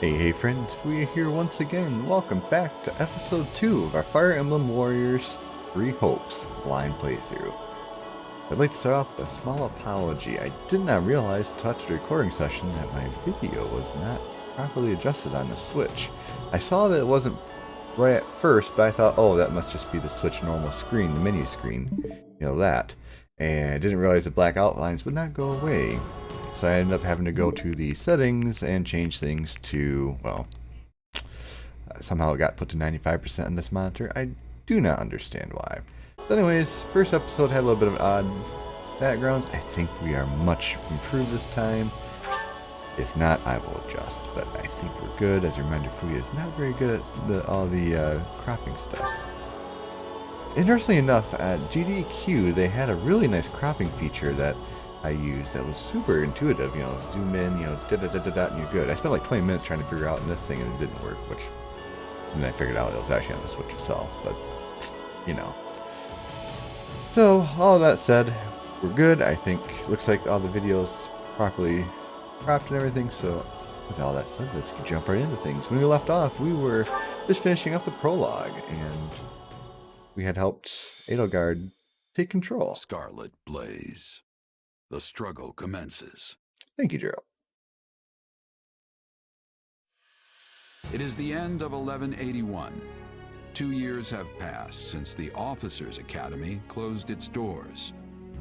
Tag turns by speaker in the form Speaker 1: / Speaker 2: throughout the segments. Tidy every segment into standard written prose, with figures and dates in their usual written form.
Speaker 1: Hey friends, we are here once again. Welcome back to episode 2 of our Fire Emblem Warriors 3 Hopes blind playthrough. I'd like to start off with a small apology. I did not realize until after the recording session that my video was not properly adjusted on the Switch. I saw that it wasn't right at first, but I thought, oh, that must just be the Switch normal screen, the menu screen, that. And I didn't realize the black outlines would not go away. So I ended up having to go to the settings and change things to, well, somehow it got put to 95% on this monitor. I do not understand why. But anyways, first episode had a little bit of odd backgrounds. I think we are much improved this time. If not, I will adjust. But I think we're good. As a reminder, Fuya is not very good at all the cropping stuff. Interestingly enough, at GDQ, they had a really nice cropping feature that I used that was super intuitive, zoom in, da-da-da-da-da, and you're good. I spent like 20 minutes trying to figure out in this thing and it didn't work, and then I figured out it was actually on the Switch itself, but, So, all that said, we're good. I think, looks like all the videos properly cropped and everything, so with all that said, let's jump right into things. When we left off, we were just finishing up the prologue, and we had helped Edelgard take control.
Speaker 2: Scarlet Blaze. The struggle commences.
Speaker 1: Thank you, Gerald.
Speaker 2: It is the end of 1181. 2 years have passed since the Officers' Academy closed its doors.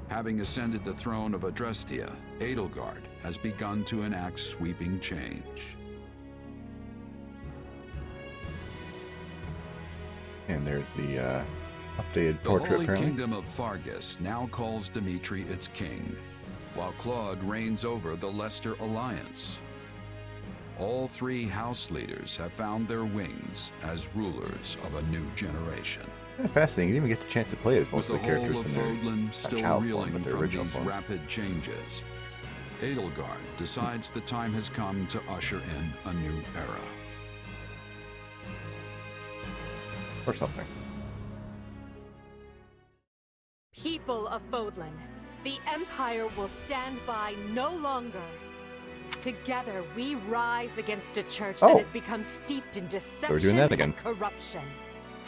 Speaker 2: Having ascended the throne of Adrestia, Edelgard has begun to enact sweeping change.
Speaker 1: And there's the updated portrait,
Speaker 2: The Holy
Speaker 1: apparently.
Speaker 2: Kingdom of Fargus now calls Dimitri its king, while Claude reigns over the Leicester Alliance. All three house leaders have found their wings as rulers of a new generation.
Speaker 1: Kind of fascinating. You didn't even get the chance to play as most
Speaker 2: With
Speaker 1: of
Speaker 2: the
Speaker 1: the
Speaker 2: whole
Speaker 1: characters
Speaker 2: of
Speaker 1: in there.
Speaker 2: Fodlan still
Speaker 1: child form,
Speaker 2: reeling
Speaker 1: but their
Speaker 2: from
Speaker 1: original
Speaker 2: these
Speaker 1: form.
Speaker 2: rapid changes, Edelgard decides the time has come to usher in a new era.
Speaker 1: Or something.
Speaker 3: People of Fodlan, the Empire will stand by no longer. Together, we rise against a church that has become steeped in deception
Speaker 1: doing that again.
Speaker 3: and corruption.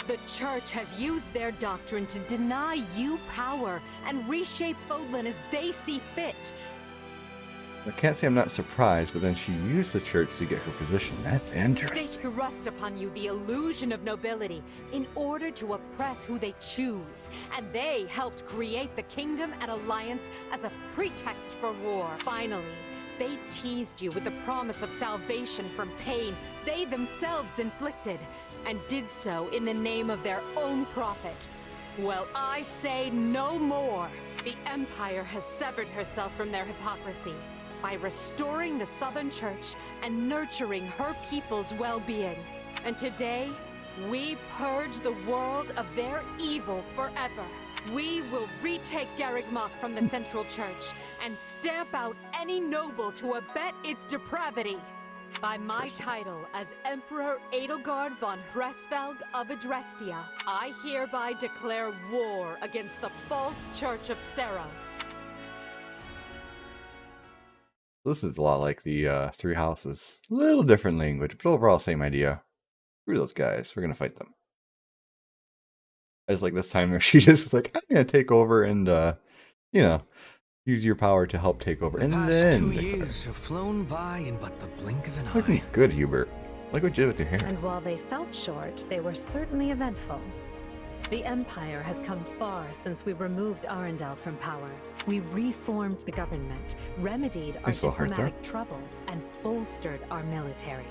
Speaker 3: The church has used their doctrine to deny you power and reshape Fodlan as they see fit.
Speaker 1: I can't say I'm not surprised, but then she used the church to get her position. That's
Speaker 3: They
Speaker 1: interesting.
Speaker 3: thrust upon you the illusion of nobility in order to oppress who they choose. And they helped create the kingdom and alliance as a pretext for war. Finally, they teased you with the promise of salvation from pain they themselves inflicted, and did so in the name of their own profit. Well, I say no more. The Empire has severed herself from their hypocrisy by restoring the Southern Church and nurturing her people's well-being. And today, we purge the world of their evil forever. We will retake Garrigmach from the Central Church and stamp out any nobles who abet its depravity. By my title as Emperor Edelgard von Hresvelg of Adrestia, I hereby declare war against the false Church of Seros.
Speaker 1: This is a lot like the Three Houses. A little different language, but overall same idea. Screw those guys. We're going to fight them. I just like this time where she just is like, I'm going to take over and, use your power to help take over.
Speaker 4: The
Speaker 1: And
Speaker 4: past
Speaker 1: then
Speaker 4: 2 years have flown by in but the blink of an eye.
Speaker 1: looking good, Hubert. Look what you did with your hair.
Speaker 5: And while they felt short, they were certainly eventful. The Empire has come far since we removed Arundel from power. We reformed the government, remedied our
Speaker 1: Thanks, little heart there.
Speaker 5: diplomatic troubles, and bolstered our military.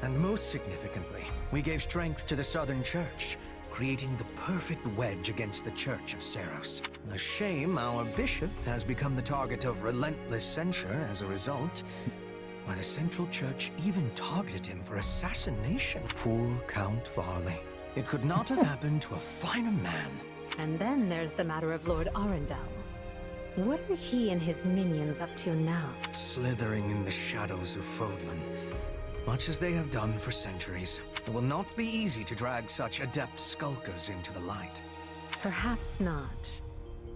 Speaker 4: And most significantly, we gave strength to the Southern Church, creating the perfect wedge against the Church of Seros. A shame our bishop has become the target of relentless censure as a result. Why, the Central Church even targeted him for assassination. Poor Count Varley. It could not have happened to a finer man.
Speaker 5: And then there's the matter of Lord Arundel. What are he and his minions up to now?
Speaker 4: Slithering in the shadows of Fodlan, much as they have done for centuries. It will not be easy to drag such adept skulkers into the light.
Speaker 5: Perhaps not.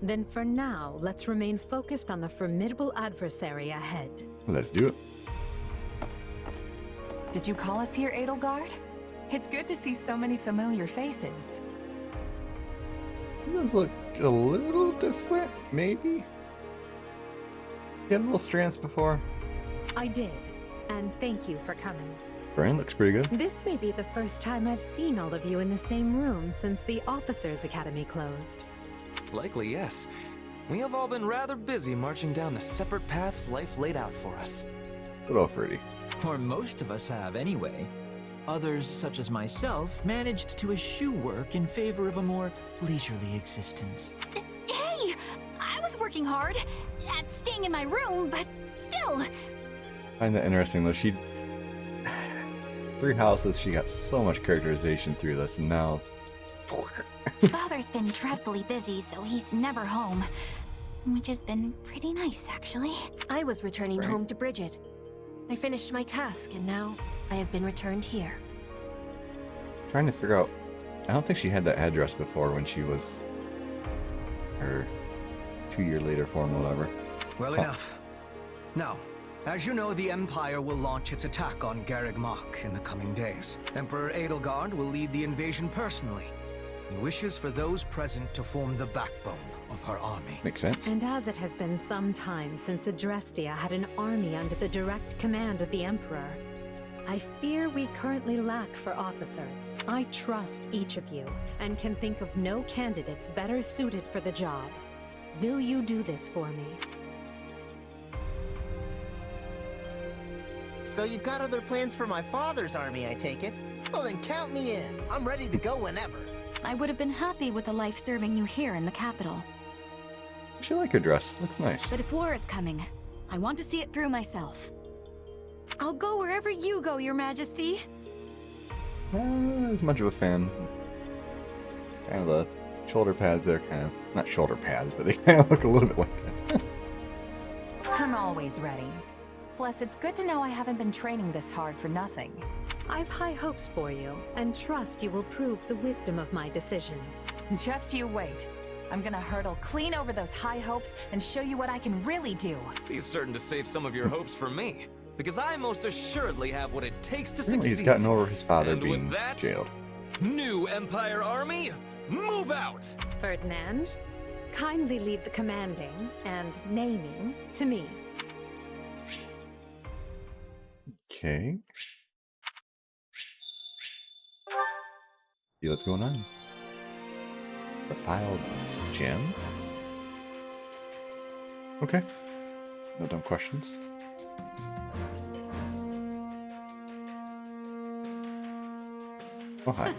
Speaker 5: Then for now, let's remain focused on the formidable adversary ahead.
Speaker 1: Let's do it.
Speaker 6: Did you call us here, Edelgard? It's good to see so many familiar faces.
Speaker 1: He does look a little different, maybe? He had little strands before.
Speaker 5: I did, and thank you for coming.
Speaker 1: Brain looks pretty good.
Speaker 5: This may be the first time I've seen all of you in the same room since the Officers' Academy closed.
Speaker 7: Likely, yes. We have all been rather busy marching down the separate paths life laid out for us.
Speaker 1: Good old Freddy.
Speaker 8: Or most of us have, anyway. Others, such as myself, managed to eschew work in favor of a more leisurely existence.
Speaker 9: Hey! I was working hard at staying in my room, but still.
Speaker 1: I find that interesting, though. She... 3 houses, she got so much characterization through this, and now...
Speaker 9: Father's been dreadfully busy, so he's never home. Which has been pretty nice, actually.
Speaker 10: I was returning home to Bridget. I finished my task, and now I have been returned here.
Speaker 1: Trying to figure out... I don't think she had that address before when she was... her 2-year later form, whatever.
Speaker 4: Well, enough. Now, as you know, the Empire will launch its attack on Garreg Mach in the coming days. Emperor Edelgard will lead the invasion personally, and wishes for those present to form the backbone of her army.
Speaker 1: Makes sense.
Speaker 5: And as it has been some time since Adrestia had an army under the direct command of the Emperor, I fear we currently lack for officers. I trust each of you, and can think of no candidates better suited for the job. Will you do this for me?
Speaker 11: So you've got other plans for my father's army, I take it? Well then count me in. I'm ready to go whenever.
Speaker 9: I would have been happy with a life serving you here in the capital.
Speaker 1: She like her dress. Looks nice.
Speaker 9: But if war is coming, I want to see it through myself. I'll go wherever you go, Your Majesty.
Speaker 1: As much of a fan. Kind of the shoulder pads there, kind of... not shoulder pads, but they kind of look a little bit like that.
Speaker 6: I'm always ready. Plus, it's good to know I haven't been training this hard for nothing.
Speaker 5: I've high hopes for you, and trust you will prove the wisdom of my decision.
Speaker 6: Just you wait. I'm gonna hurdle clean over those high hopes and show you what I can really do.
Speaker 7: Be certain to save some of your hopes for me, because I most assuredly have what it takes to
Speaker 1: Apparently
Speaker 7: succeed.
Speaker 1: he's gotten over his father
Speaker 7: And
Speaker 1: being
Speaker 7: with that,
Speaker 1: jailed.
Speaker 7: New Empire Army, move out!
Speaker 5: Ferdinand, kindly leave the commanding and naming to me.
Speaker 1: Okay. See what's going on. Defiled gem? Okay. No dumb questions. Oh, hi.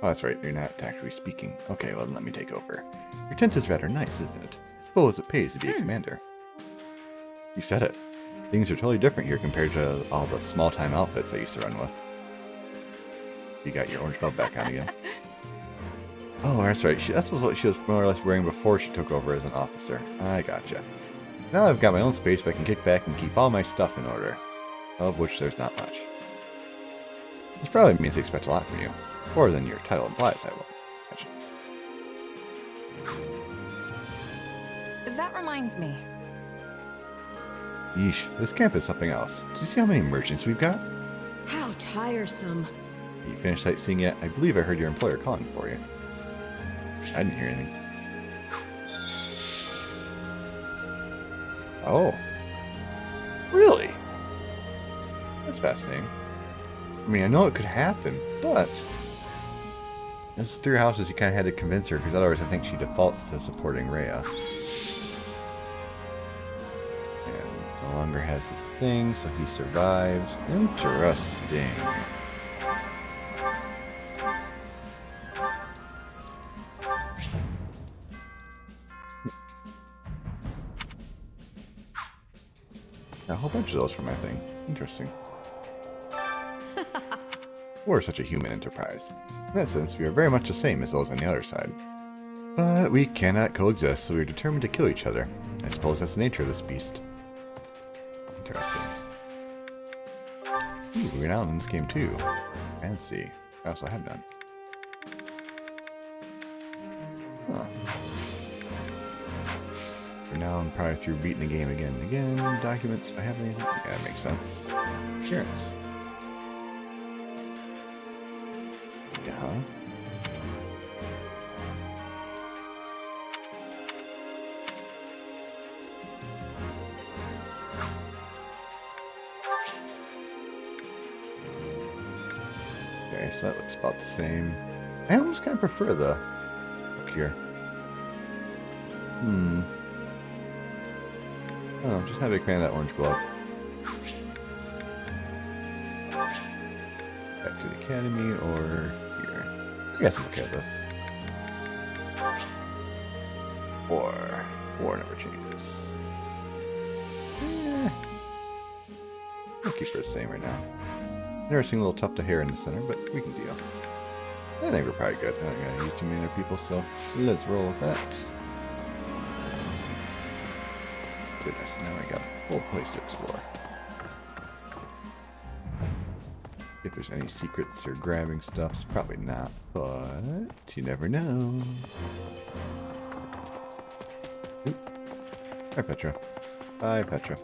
Speaker 1: Oh, that's right. You're not actually speaking. Okay, well, then let me take over. Your tent is rather nice, isn't it? I suppose it pays to be a commander. You said it. Things are totally different here compared to all the small-time outfits I used to run with. You got your orange glove back on again. Oh, that's right. That's what she was more or less wearing before she took over as an officer. I gotcha. Now I've got my own space, but I can kick back and keep all my stuff in order. Of which there's not much. This probably means they expect a lot from you. More than your title implies, I will imagine.
Speaker 6: That reminds me.
Speaker 1: Yeesh, this camp is something else. Do you see how many merchants we've got?
Speaker 10: How tiresome.
Speaker 1: You finished sightseeing yet? I believe I heard your employer calling for you. I didn't hear anything. Oh. Really? That's fascinating. I mean, I know it could happen, but... This 3 houses, you kind of had to convince her, because otherwise I think she defaults to supporting Rhea. And no longer has this thing, so he survives. Interesting. A whole bunch of those for my thing. Interesting. We're such a human enterprise. In that sense, we are very much the same as those on the other side. But we cannot coexist, so we are determined to kill each other. I suppose that's the nature of this beast. Interesting. Ooh, we're now in this game too. Fancy. I also have done. Huh. now I'm probably through beating the game again and again. Documents, do I have anything? Yeah, that makes sense. Appearance. Yeah. Okay, so that looks about the same. I almost kind of prefer the look here. Oh, just have a can of that orange glove. Back to the academy or here. I guess I'm okay with this. War never changes. I'll keep her the same right now. Never seem a little tough to hair in the center, but we can deal. I think we're probably good. I don't gotta use too many other people, so let's roll with that. Goodness, now I got a whole place to explore. If there's any secrets or grabbing stuffs, probably not, but you never know. Oop. Hi, Petra. Bye, Petra.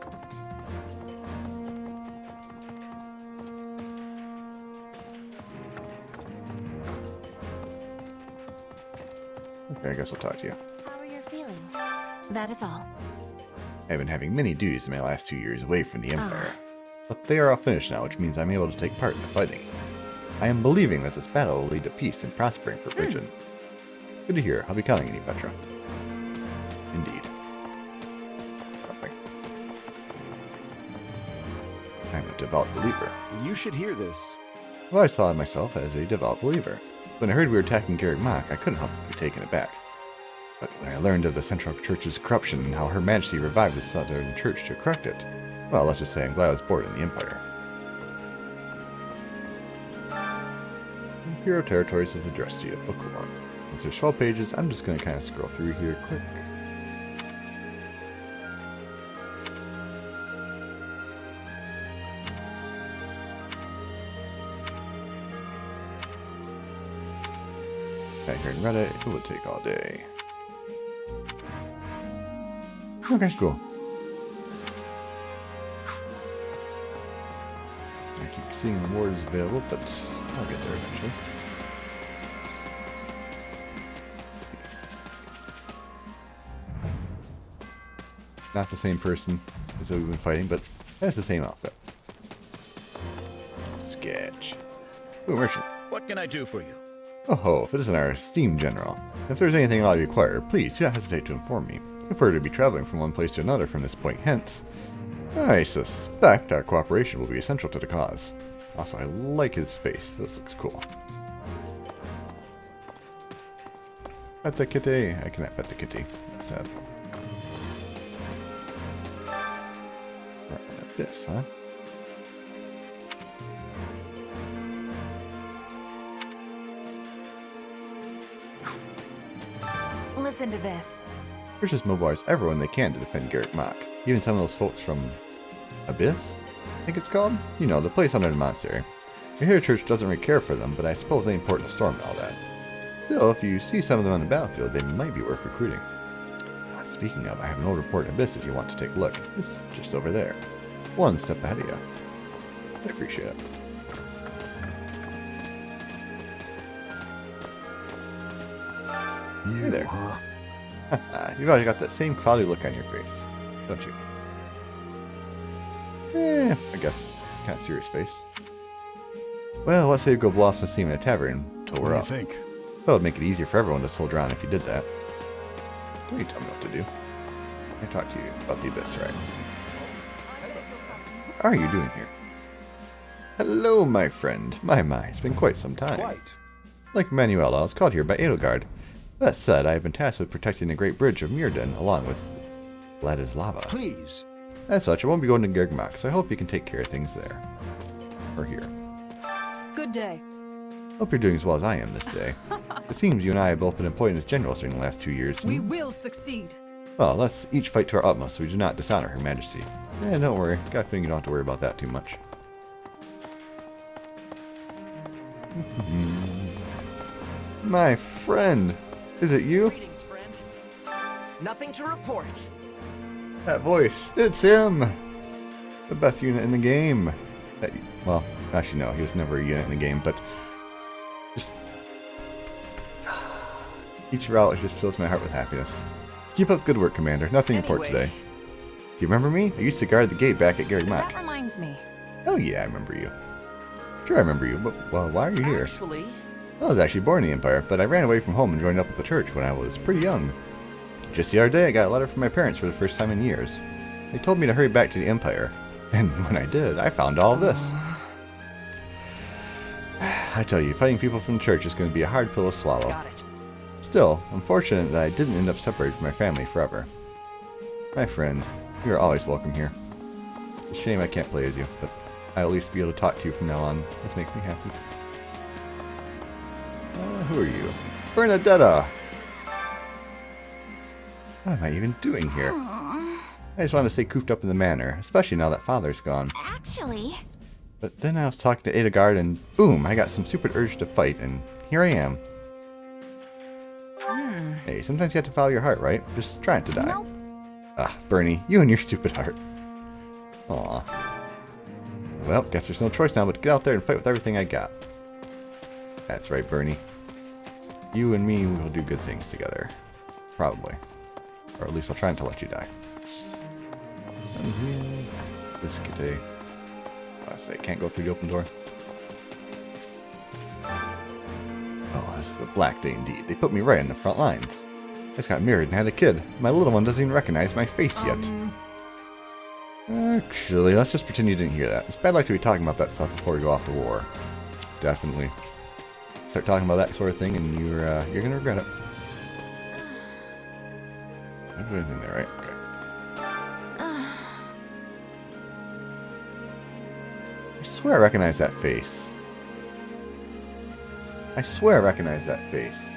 Speaker 1: Okay, I guess I'll talk to you.
Speaker 9: How are your feelings? That is all.
Speaker 1: I've been having many duties in my last 2 years away from the Empire. But they are all finished now, which means I'm able to take part in the fighting. I am believing that this battle will lead to peace and prospering for Bridget. Good to hear. I'll be counting on you, Petra. Indeed. Something. I'm a devout believer.
Speaker 12: You should hear this.
Speaker 1: Well, I saw myself as a devout believer. When I heard we were attacking Garreg Mach, I couldn't help but be taken aback. But when I learned of the Central Church's corruption and how Her Majesty revived the Southern Church to correct it, well, let's just say I'm glad I was born in the Empire. Imperial Territories of Adrestia, Book 1. Since there's 12 pages, I'm just going to kind of scroll through here quick. Back here in Reddit, it would take all day. Okay, cool. I keep seeing the wars available, but I'll get there eventually. Not the same person as we've been fighting, but has the same outfit. Sketch. Ooh, merchant.
Speaker 12: What can I do for you?
Speaker 1: Oh ho, if it isn't our esteemed general. If there's anything I require, please do not hesitate to inform me. If we're to be traveling from one place to another from this point hence, I suspect our cooperation will be essential to the cause. Also, I like his face. This looks cool. Pet the kitty. I cannot pet the kitty. That's sad. Right, this, huh?
Speaker 6: Listen to this.
Speaker 1: Church just mobilized everyone they can to defend Garreg Mach. Even some of those folks from Abyss, I think it's called? You know, the place under the monastery. I hear the church doesn't really care for them, but I suppose they important to storm and all that. Still, if you see some of them on the battlefield, they might be worth recruiting. Speaking of, I have an old report in Abyss if you want to take a look. It's just over there. One step ahead of you. I appreciate it. Hey there. You've always got that same cloudy look on your face, don't you? I guess kind of serious face. Well, let's say you go blow off some steam in a tavern until we're up.
Speaker 12: What do you think?
Speaker 1: That would make it easier for everyone to soldier on if you did that. Don't you tell me what to do. I talked to you about the Abyss, right? What are you doing here? Hello, my friend. My, it's been quite some time.
Speaker 12: Quite.
Speaker 1: Like Manuela, I was called here by Edelgard. That said, I have been tasked with protecting the Great Bridge of Mirden, along with Vladislava.
Speaker 12: Please.
Speaker 1: As such, I won't be going to Garreg Mach, so I hope you can take care of things there. Or here.
Speaker 6: Good day.
Speaker 1: Hope you're doing as well as I am this day. It seems you and I have both been employed as generals during the last 2 years.
Speaker 6: We will succeed.
Speaker 1: Well, let's each fight to our utmost so we do not dishonor Her Majesty. Yeah, don't worry. Got a feeling you don't have to worry about that too much. My friend! Is it you?
Speaker 11: Greetings, friend. Nothing to report.
Speaker 1: That voice. It's him. The best unit in the game. Well, actually no, he was never a unit in the game, but just each route just fills my heart with happiness. Keep up the good work, Commander. Nothing to report today. Do you remember me? I used to guard the gate back at Garreg Mach.
Speaker 6: That reminds me.
Speaker 1: Oh yeah, I remember you. Sure, I remember you, but well, why are you here?
Speaker 11: Actually,
Speaker 1: I was actually born in the Empire, but I ran away from home and joined up with the church when I was pretty young. Just the other day, I got a letter from my parents for the first time in years. They told me to hurry back to the Empire, and when I did, I found all this. I tell you, fighting people from the church is going to be a hard pill to swallow.
Speaker 11: got it.
Speaker 1: Still, I'm fortunate that I didn't end up separated from my family forever. My friend, you are always welcome here. It's a shame I can't play as you, but I'll at least be able to talk to you from now on. This makes me happy. Who are you? Bernadetta! What am I even doing here? I just want to stay cooped up in the manor, especially now that Father's gone.
Speaker 9: Actually...
Speaker 1: But then I was talking to Edelgard and boom, I got some stupid urge to fight, and here I am. Hey, sometimes you have to follow your heart, right? Just try not to die.
Speaker 9: Nope.
Speaker 1: Ah, Bernie, you and your stupid heart. Aw. Well, guess there's no choice now but to get out there and fight with everything I got. That's right, Bernie. You and me will do good things together. Probably. Or at least I'll try not to let you die. Biscuit. I say, can't go through the open door. Oh, this is a black day indeed. They put me right in the front lines. I just got married and had a kid. My little one doesn't even recognize my face yet. Actually, let's just pretend you didn't hear that. It's bad luck to be talking about that stuff before we go off to war. Definitely. Start talking about that sort of thing and you're gonna regret it. I don't do anything there, right? Okay. I swear I recognize that face. I swear I recognize that face.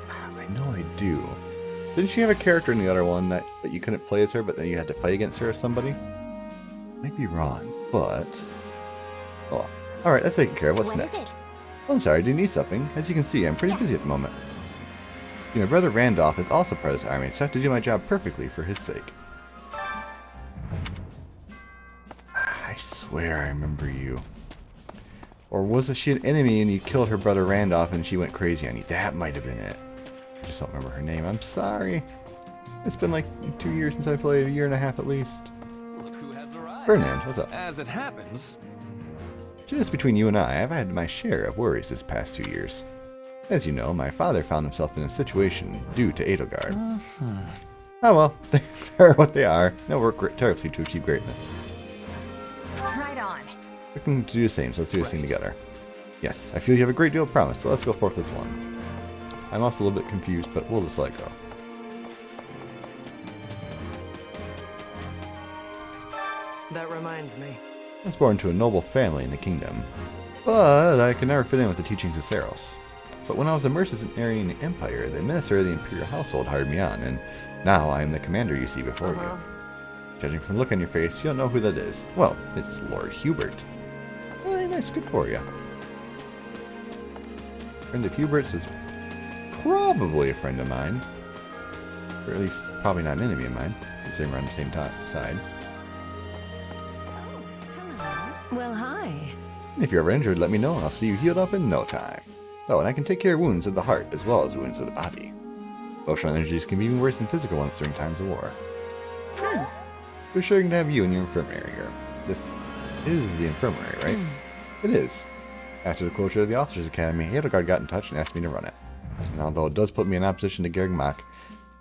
Speaker 1: I know I do. Didn't she have a character in the other one that you couldn't play as her, but then you had to fight against her or somebody? Might be wrong, but... Oh, alright, that's taken care of. What's next? Oh, I'm sorry, do you need something? As you can see, I'm pretty busy at the moment. My brother Randolph is also part of this army, so I have to do my job perfectly for his sake. I swear I remember you. Or was she an enemy and you killed her brother Randolph and she went crazy on you? That might have been it. I just don't remember her name. I'm sorry. It's been like 2 years since I played, a year and a half at least.
Speaker 7: Look who has arrived.
Speaker 1: Ferdinand, what's up?
Speaker 7: As it happens...
Speaker 1: Just between you and I, I've had my share of worries this past 2 years. As you know, my father found himself in a situation due to Edelgard. Oh well, they are what they are. They'll work terribly to achieve greatness.
Speaker 6: Right on.
Speaker 1: We can do the same, so let's do this thing together. Yes, I feel you have a great deal of promise, so let's go forth as one. I'm also a little bit confused, but we'll just let it go.
Speaker 13: That reminds me.
Speaker 1: I was born to a noble family in the kingdom, but I could never fit in with the teachings of Seiros. But when I was a mercenary in the Empire, the minister of the Imperial household hired me on, and now I am the commander you see before you. Judging from the look on your face, you don't know who that is. Well, it's Lord Hubert. Well, nice, good for you. Friend of Hubert's is probably a friend of mine. Or at least, probably not an enemy of mine, considering we're on the same side.
Speaker 5: Well, hi.
Speaker 1: If you're ever injured, let me know and I'll see you healed up in no time. Oh, and I can take care of wounds of the heart as well as wounds of the body. Emotional energies can be even worse than physical ones during times of war. We're sure to have you in your infirmary here. This is the infirmary, right? It is. After the closure of the Officers' Academy, Edelgard got in touch and asked me to run it. And although it does put me in opposition to Garreg Mach,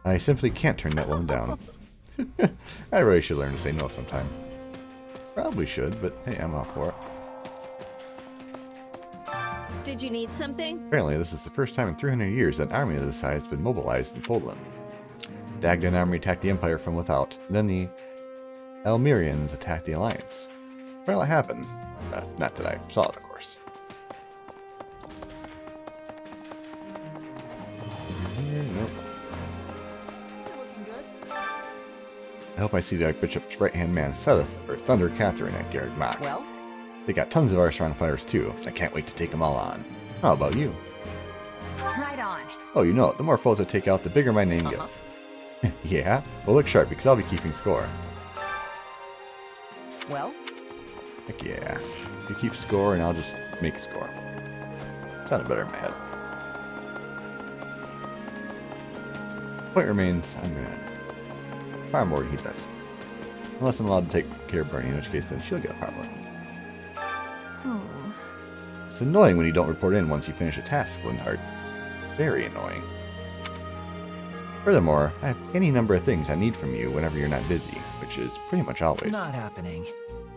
Speaker 1: I simply can't turn that one down. I really should learn to say no sometime. Probably should, but hey, I'm all for it.
Speaker 14: Did you need something?
Speaker 1: Apparently, this is the first time in 300 years that an army of this size has been mobilized in Fodlan. The Dagdan army attacked the Empire from without, then the Elmirians attacked the Alliance. Well, it happened. Not that I saw it, of course. Nope. I hope I see the Archbishop's right-hand man, Seth, or Thunder Catherine at Garreg Mach.
Speaker 11: Well?
Speaker 1: They got tons of our strong fighters too. I can't wait to take them all on. How about you?
Speaker 6: Right on.
Speaker 1: Oh, you know it. The more foes I take out, the bigger my name gets. Yeah? Well, look sharp, because I'll be keeping score.
Speaker 11: Well?
Speaker 1: Heck yeah. You keep score, and I'll just make score. Sounded better in my head. Point remains, I'm gonna... Fire more he does. Unless I'm allowed to take care of Bernie, in which case then she'll get a fire more. It's annoying when you don't report in once you finish a task, Linhardt. Very annoying. Furthermore, I have any number of things I need from you whenever you're not busy, which is pretty much always.
Speaker 8: Not happening.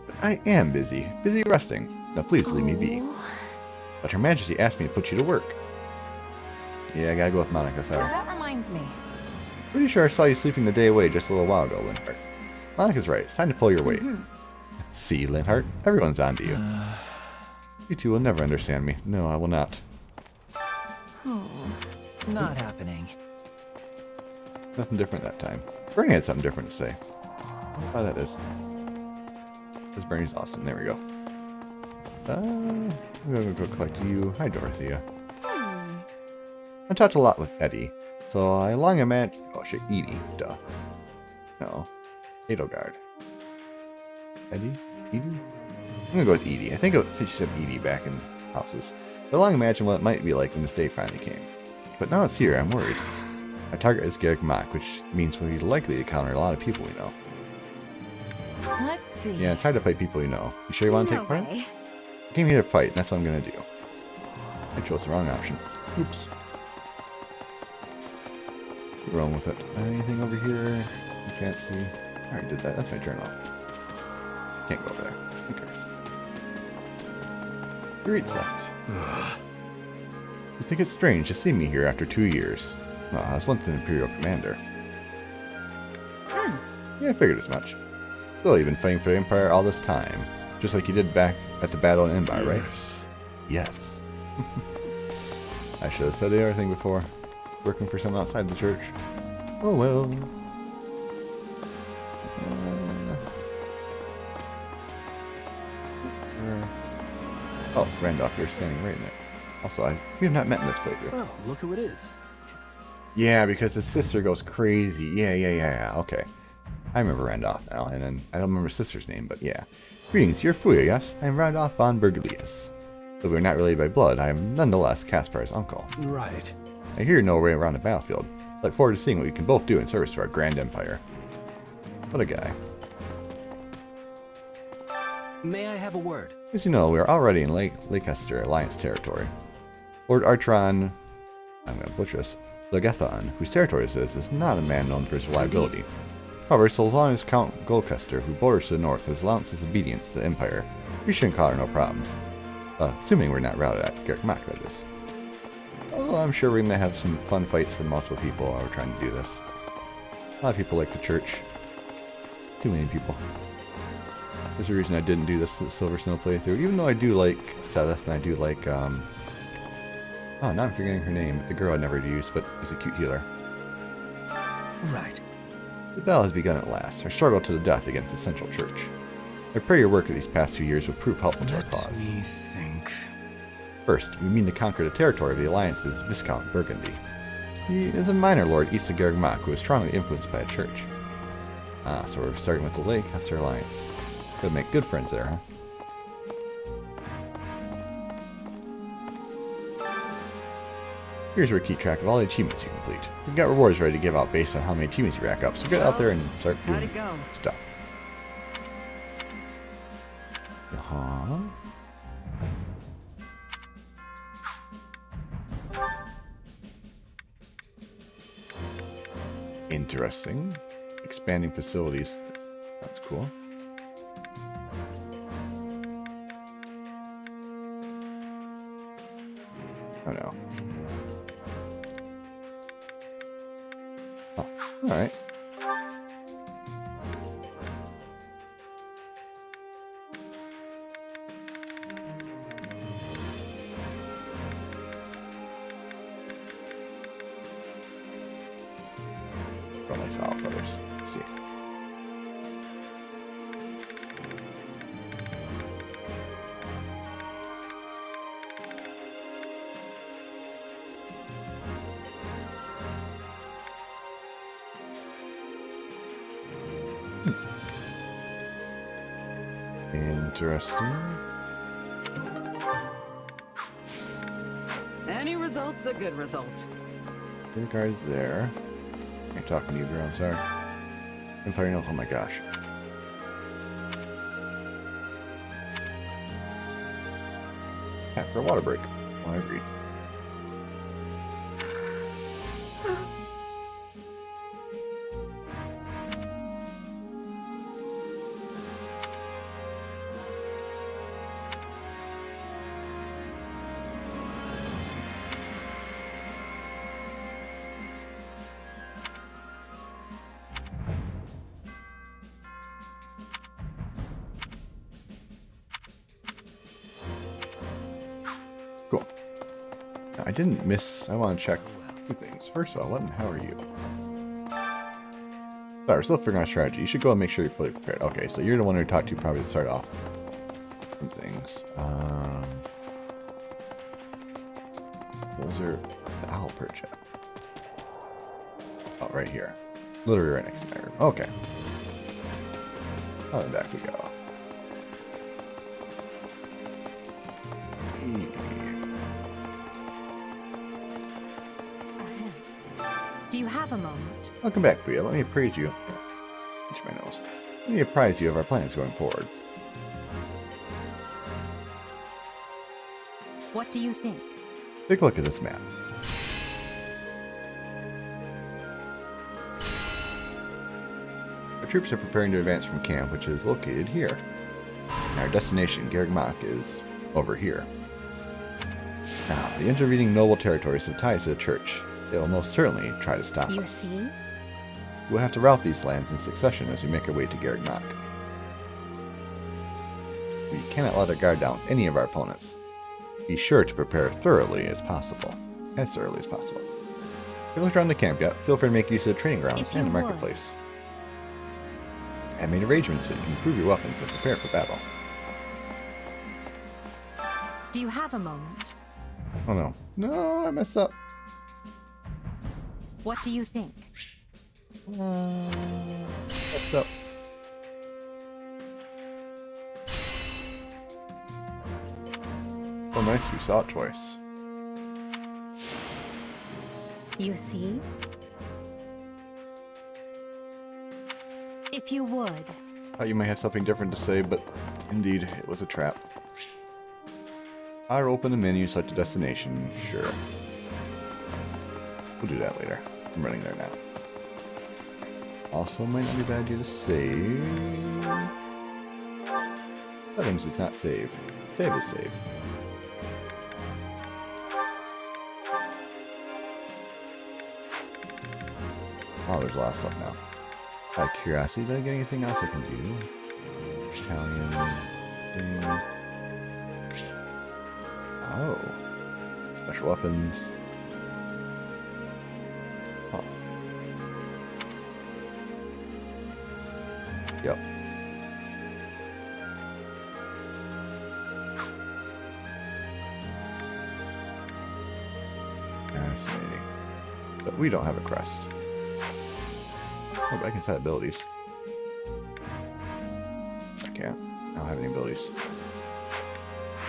Speaker 1: But I am busy. Busy resting. Now please leave me be. But Her Majesty asked me to put you to work. Yeah, I gotta go with Monica, sorry.
Speaker 6: That reminds me.
Speaker 1: Pretty sure I saw you sleeping the day away just a little while ago, Linhardt. Monica's right. It's time to pull your weight. See, Linhardt? Everyone's on to you. You two will never understand me. No, I will not.
Speaker 8: Not happening.
Speaker 1: Nothing different that time. Bernie had something different to say. Oh, that is. This Bernie's awesome. There we go. I'm gonna go collect you. Hi, Dorothea. I talked a lot with Eddie, so I long imagine... Oh shit, Edie. Duh. No. Edelgard. Eddie? Edie? I'm gonna go with Edie. I think since she said Edie back in houses. I long imagine what it might be like when this day finally came. But now it's here, I'm worried. Our target is Garrick Mach, which means we're likely to encounter a lot of people we know.
Speaker 6: Let's see.
Speaker 1: Yeah, it's hard to fight people you know. You sure you want to take part? I came here to fight, and that's what I'm gonna do. I chose the wrong option. Oops. Keep rolling with it. Anything over here? You can't see. I already did that. That's my journal. Can't go over there. Okay. Great sight. You think it's strange to see me here after 2 years? Well, I was once an Imperial commander. Yeah, I figured as much. Still, you've been fighting for the Empire all this time. Just like you did back at the Battle in Embar, right? Yes. I should have said the other thing before. Working for someone outside the church. Oh well. Oh, Randolph, you're standing right in there. Also, we have not met in this playthrough.
Speaker 12: Oh, look who it is.
Speaker 1: Yeah, because his sister goes crazy. Yeah. Okay. I remember Randolph now, and then I don't remember his sister's name, but yeah. Greetings, you're Fuya, yes? I'm Randolph von Bergelius. Though we're not related by blood, I am nonetheless Caspar's uncle.
Speaker 12: Right.
Speaker 1: I hear no way around the battlefield. I look forward to seeing what we can both do in service to our grand empire. What a guy.
Speaker 8: May I have a word?
Speaker 1: As you know, we are already in Leicester Alliance territory. Lord Artron, I'm going to butcher this, Legethon, whose territory this is not a man known for his reliability. However, so long as Count Gloucester, who borders to the north, has announced his obedience to the Empire, we shouldn't cause her no problems. Assuming we're not routed at Garrick Mach, that is. Although I'm sure we're going to have some fun fights for multiple people while we're trying to do this. A lot of people like the church. Too many people. There's a reason I didn't do this Silver Snow playthrough, even though I do like Seth and I do like, oh, now I'm forgetting her name, the girl I never used, but is a cute healer.
Speaker 4: Right.
Speaker 1: The battle has begun at last, our struggle to the death against the Central Church. I pray your work of these past 2 years will prove helpful to our cause.
Speaker 4: Let me think.
Speaker 1: First, we mean to conquer the territory of the Alliance's Viscount Burgundy. He is a minor lord east of Garrick Mach who is strongly influenced by a church. Ah, so we're starting with the Leicester Alliance. Could make good friends there, huh? Here's where we keep track of all the achievements you complete. We've got rewards ready to give out based on how many achievements you rack up, so get out there and start doing stuff. Uh-huh. Interesting. Expanding facilities. That's cool. Oh no. Oh, alright. From my file first. Let's see. Interesting.
Speaker 13: Any result's a good result.
Speaker 1: Good guards there. I'm talking to you, girl. I'm sorry. I'm firing off. Oh my gosh. Yeah, for a water break. Well, I agreed. Cool. Now, I didn't miss. I want to check two things. First of all, Lennon, how are you? Sorry, we're still figuring out strategy. You should go and make sure you're fully prepared. Okay, so you're the one who talked to probably to start off some things. Those are the owl perch at? Oh, right here. Literally right next to my room. Okay. Oh, then back we go.
Speaker 5: Do you have a moment?
Speaker 1: I'll come back for you. Let me appraise you. Itch my nose. Let me apprise you of our plans going forward.
Speaker 5: What do you think?
Speaker 1: Take a look at this map. Our troops are preparing to advance from camp, which is located here. And our destination, Gargmach, is over here. Now, the intervening noble territories have ties to the church. They will most certainly try to stop
Speaker 5: You
Speaker 1: us.
Speaker 5: see?
Speaker 1: We'll have to rout these lands in succession as we make our way to Gargmach. We cannot let our guard down with any of our opponents. Be sure to prepare thoroughly as possible. As thoroughly as possible. If you looked around the camp yet, feel free to make use of the training grounds and the marketplace. I made arrangements so you can improve your weapons and prepare for battle.
Speaker 5: Do you have a moment?
Speaker 1: Oh no. No, I messed up.
Speaker 5: What do you think?
Speaker 1: Messed up. Oh nice, you saw it twice.
Speaker 5: You see? If you would.
Speaker 1: Thought you might have something different to say, but indeed, it was a trap. I'll open the menu, select a destination, sure. We'll do that later. I'm running there now. Also, might not be a bad idea to save. Settings does not save. Save is save. Oh, there's a lot of stuff now. Out of curiosity, did I get anything else I can do? Italian thing. Oh. Special weapons. Huh. Yep. Fascinating. But we don't have a crest. Oh, but I can set abilities. I can't. I don't have any abilities.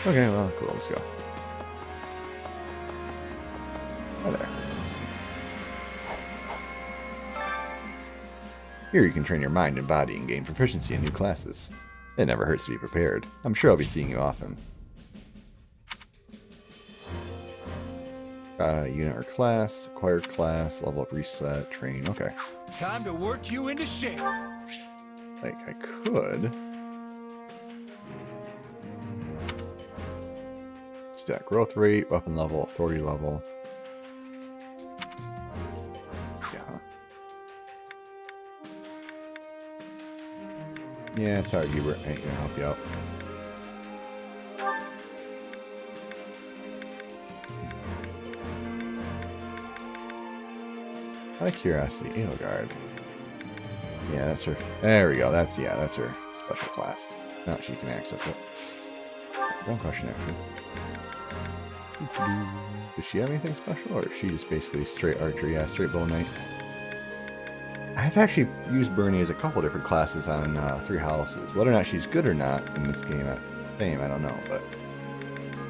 Speaker 1: Okay, well, cool. Let's go. Hi there. Here you can train your mind and body and gain proficiency in new classes. It never hurts to be prepared. I'm sure I'll be seeing you often. Unit or class, acquired class, level up, reset, train. Okay.
Speaker 15: Time to work you into shape.
Speaker 1: Like, I could. Stat growth rate, weapon level, authority level. Yeah, sorry, Hubert. I ain't gonna help you out. Out of curiosity, Edelgard. Yeah, that's her. There we go. That's her special class. Now she can access it. Don't question actually. Does she have anything special, or is she just basically straight archery? Yeah, straight bow knight. I've actually used Bernie as a couple different classes on Three Houses. Whether or not she's good or not in this game, I don't know. But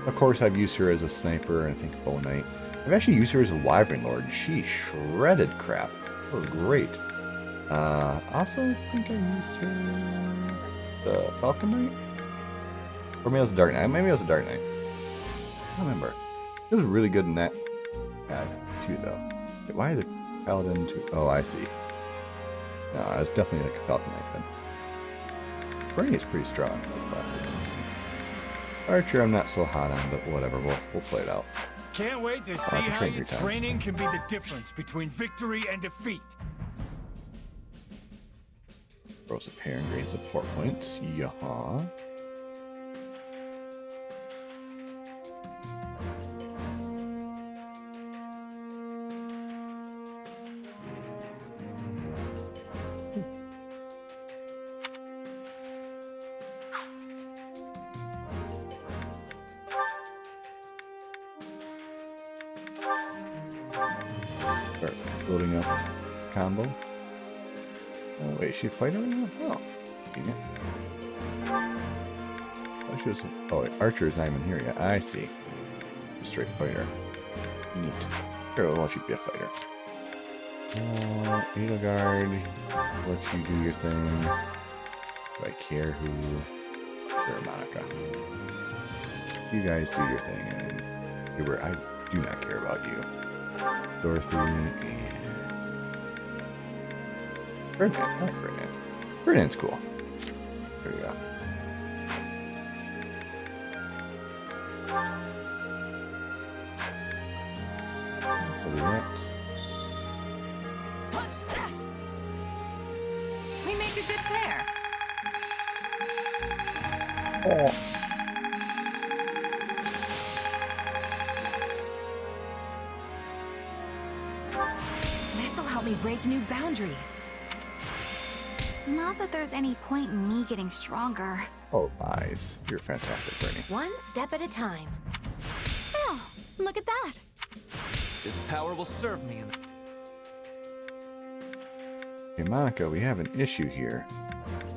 Speaker 1: of course, I've used her as a sniper and I think Bow Knight. I've actually used her as a Wyvern Lord. She shredded crap. That was great. Also, think I used her the Falcon Knight, or maybe it was the Dark Knight. Maybe it was the Dark Knight. I don't remember. It was really good in that too, though. Wait, why is it Paladin too? Oh, I see. No, I was definitely like a Falcon Knight then. Bernie is pretty strong in this class. Archer, I'm not so hot on, but whatever. We'll play it out.
Speaker 15: Can't wait to see how your training can be the difference between victory and defeat.
Speaker 1: Throws a pair and gains support points. Yaha. Start building up combo. Oh wait, is she a fighter right now? Oh, dang it. Oh, she was. Oh, wait, Archer is not even here yet. I see. Straight fighter. Neat. Here, why don't you be a fighter? Edelgard, let you do your thing. Do I care who? Sure, Monica. You guys do your thing, and Hubert, I do not care about you. Dorothy and Ferdinand. I like Ferdinand. Ferdinand's cool. There we go.
Speaker 6: We make a good pair.
Speaker 1: Oh.
Speaker 6: This'll help me break new boundaries.
Speaker 9: Not that there's any point in me getting stronger.
Speaker 1: Oh, nice. You're fantastic, Bernie.
Speaker 10: One step at a time.
Speaker 9: Oh, look at that.
Speaker 7: This power will serve me in the...
Speaker 1: Okay, Monica, we have an issue here.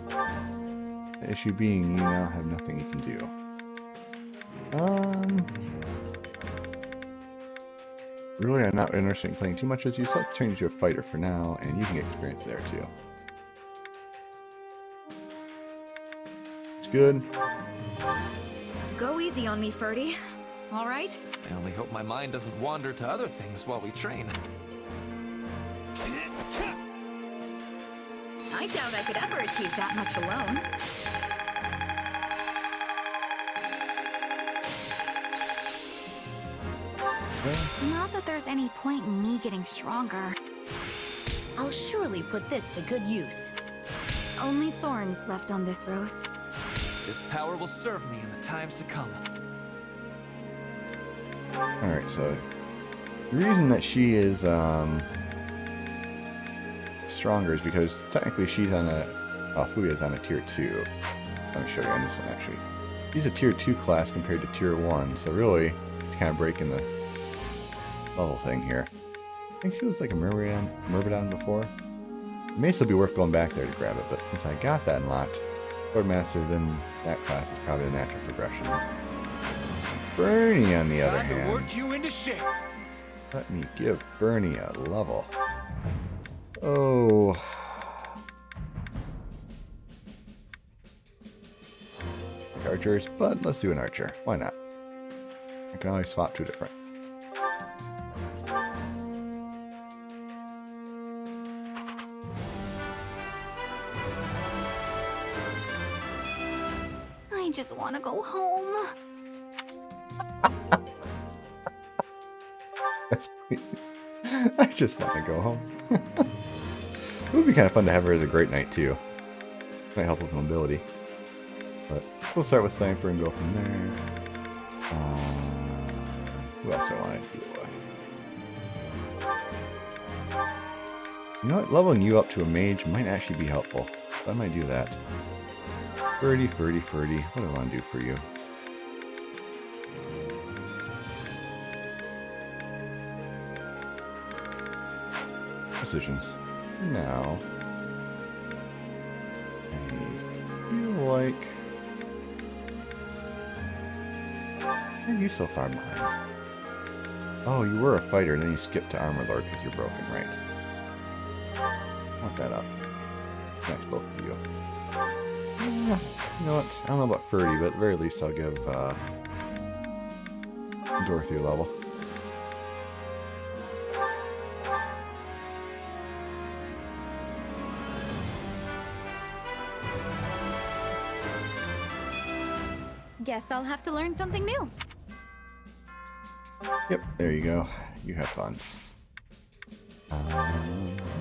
Speaker 1: The issue being you now have nothing you can do. Really, I'm not interested in playing too much as you, so let's turn you to a fighter for now, and you can get experience there too. It's good.
Speaker 14: Go easy on me, Ferdy. All right?
Speaker 7: I only hope my mind doesn't wander to other things while we train.
Speaker 14: I doubt I could ever achieve that much alone.
Speaker 9: Not that there's any point in me getting stronger.
Speaker 10: I'll surely put this to good use.
Speaker 9: Only thorns left on this rose.
Speaker 7: This power will serve me in the times to come.
Speaker 1: Alright, so the reason that she is stronger is because technically she's on a... Fuya's on a tier 2. Let me show you on this one actually. She's a tier 2 class compared to tier 1, so really she's kind of breaking the level thing here. I think she was like a Myrmidon before. It may still be worth going back there to grab it, but since I got that unlocked, Swordmaster, then that class is probably the natural progression. Bernie, on the other hand,
Speaker 15: work you into shape.
Speaker 1: Let me give Bernie a level. Oh. Archers, but let's do an archer. Why not? I can always swap two different.
Speaker 9: I just want to go home.
Speaker 1: That's I just want to go home. It would be kind of fun to have her as a great knight too. Might help with mobility. But we'll start with Sniper and go from there. Who else do I want to deal with? You know what? Leveling you up to a mage might actually be helpful. So I might do that. Ferdy. What do I want to do for you? Decisions. now, I feel like... Why are you so far behind? Oh, you were a fighter, then you skipped to Armor Lord because you're broken, right? Want that up. Next, both of you. Yeah, you know what? I don't know about Ferdy, but at the very least I'll give Dorothy a level.
Speaker 14: Guess I'll have to learn something new.
Speaker 1: Yep, there you go. You have fun. You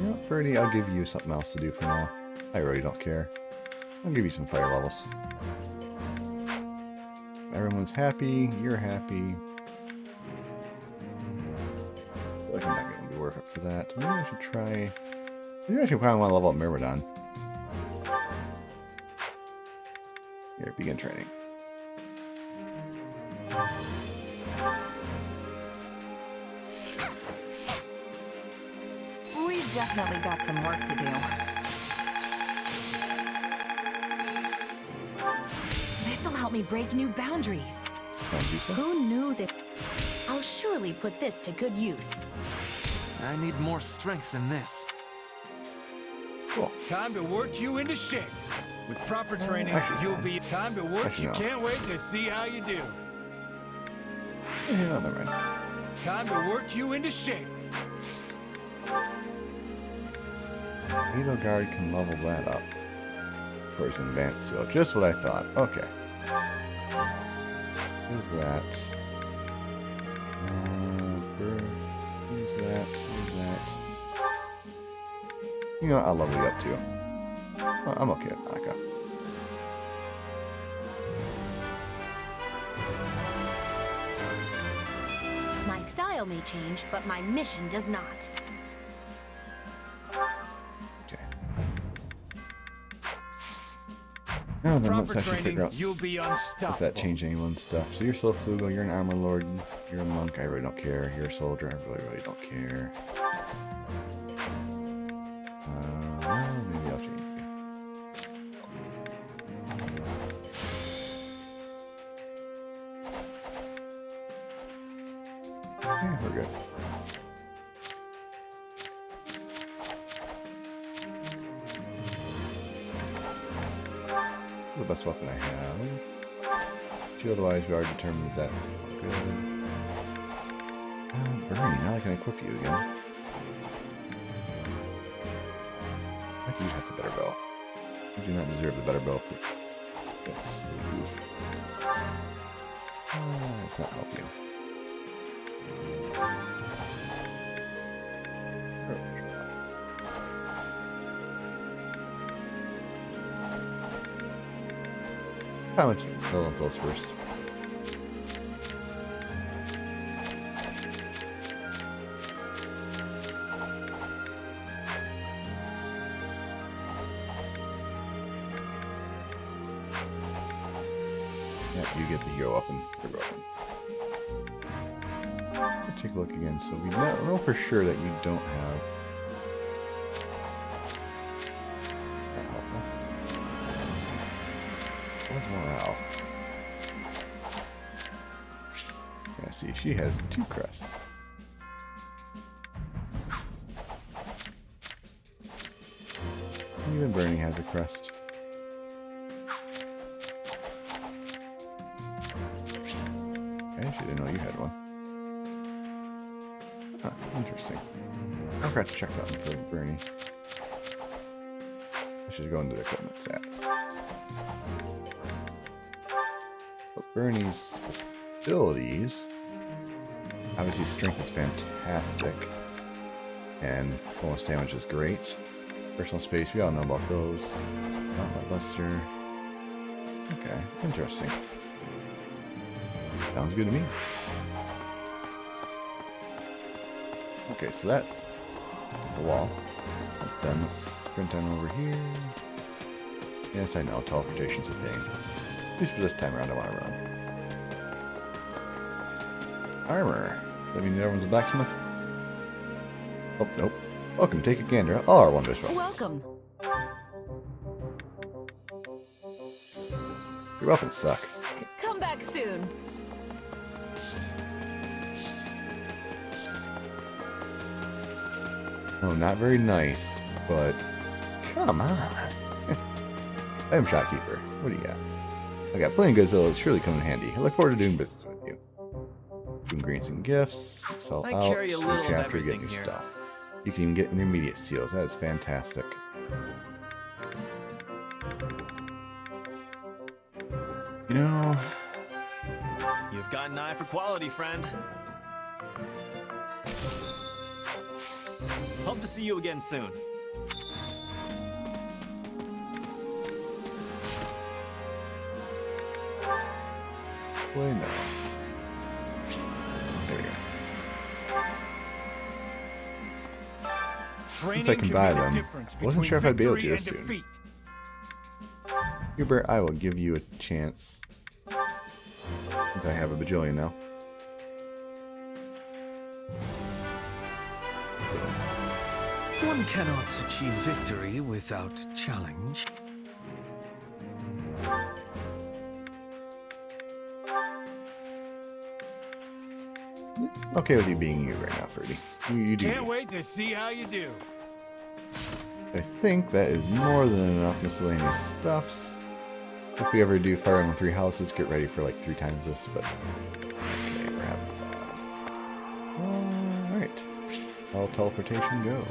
Speaker 1: know, Ferdy, I'll give you something else to do for now. I really don't care. I'll give you some fire levels. Everyone's happy, you're happy. I feel like I'm not going to work up for that. Maybe I should try... Maybe I should probably want to level up Myrmidon. Here, begin training.
Speaker 6: We've definitely got some work to do. This'll help me break new boundaries.
Speaker 5: Who knew that?
Speaker 10: I'll surely put this to good use.
Speaker 7: I need more strength than this.
Speaker 1: Cool.
Speaker 15: Time to work you into shape. With proper training, you'll be time to work. You can't wait to see how you do.
Speaker 1: Yeah, never mind.
Speaker 15: Time to work you into shape.
Speaker 1: Needle Guard can level that up. Of course, advanced skill. Just what I thought. Okay. Who's that? Who's that? Who's that? You know what? I'll level you up too. Oh, I'm okay with Naka.
Speaker 10: My style may change, but my mission does not.
Speaker 1: Okay. Now then, let's actually figure out if that changed anyone's stuff. So you're Slow Flugo, you're an Armor Lord, you're a Monk, I really don't care. You're a Soldier, I really don't care. Maybe I'll change you. Yeah, we're good. The best weapon I have. Otherwise, we already determined that that's good. Bernie, now I can equip you again. I think you have the better bow. You do not deserve the better bow for this. Let's not help you. How much? Level up those first. Yeah, you get the hero up and the weapon. Let's take a look again. So we know for sure that you don't have. Wow. Yeah, see, she has 2 crests. Even Bernie has a crest. I actually didn't know you had one. Huh, interesting. I forgot to check that one for Bernie. I should go into the equipment stats. Bernie's abilities, obviously strength is fantastic, and bonus damage is great. Personal space, we all know about those. Outlet Buster. Okay, interesting. Sounds good to me. Okay, so that's a wall. That's done. Let's sprint on over here. Yes, I know, teleportation's a thing. At least for this time around, I want to run. Armor. Does that mean everyone's a blacksmith? Oh, nope. Welcome, take a gander at all our wondrous realms.
Speaker 13: Welcome.
Speaker 1: Your weapons suck.
Speaker 13: Come back soon.
Speaker 1: Oh, not very nice, but come on. I'm shopkeeper. What do you got? I got plenty of goods that'll surely come in handy. I look forward to doing business with you. Doing greens and gifts, sell
Speaker 16: I
Speaker 1: out,
Speaker 16: carry a little of
Speaker 1: each after you get
Speaker 16: everything
Speaker 1: new
Speaker 16: here.
Speaker 1: stuff. You can even get intermediate seals. That is fantastic. You know,
Speaker 16: You've got an eye for quality, friend. Hope to see you again soon.
Speaker 1: boy, no. There we go. Since I can buy them, wasn't sure if I'd be able to this soon. Hubert, I will give you a chance. Since I have a bajillion now.
Speaker 4: One cannot achieve victory without challenge.
Speaker 1: Okay with you being you right now, Ferdy. You do.
Speaker 15: Can't wait to see how you do.
Speaker 1: I think that is more than enough miscellaneous stuffs. If we ever do Fire Emblem 3 houses, get ready for like 3 times this, but it's okay, we're having fun. Alright. All teleportation go.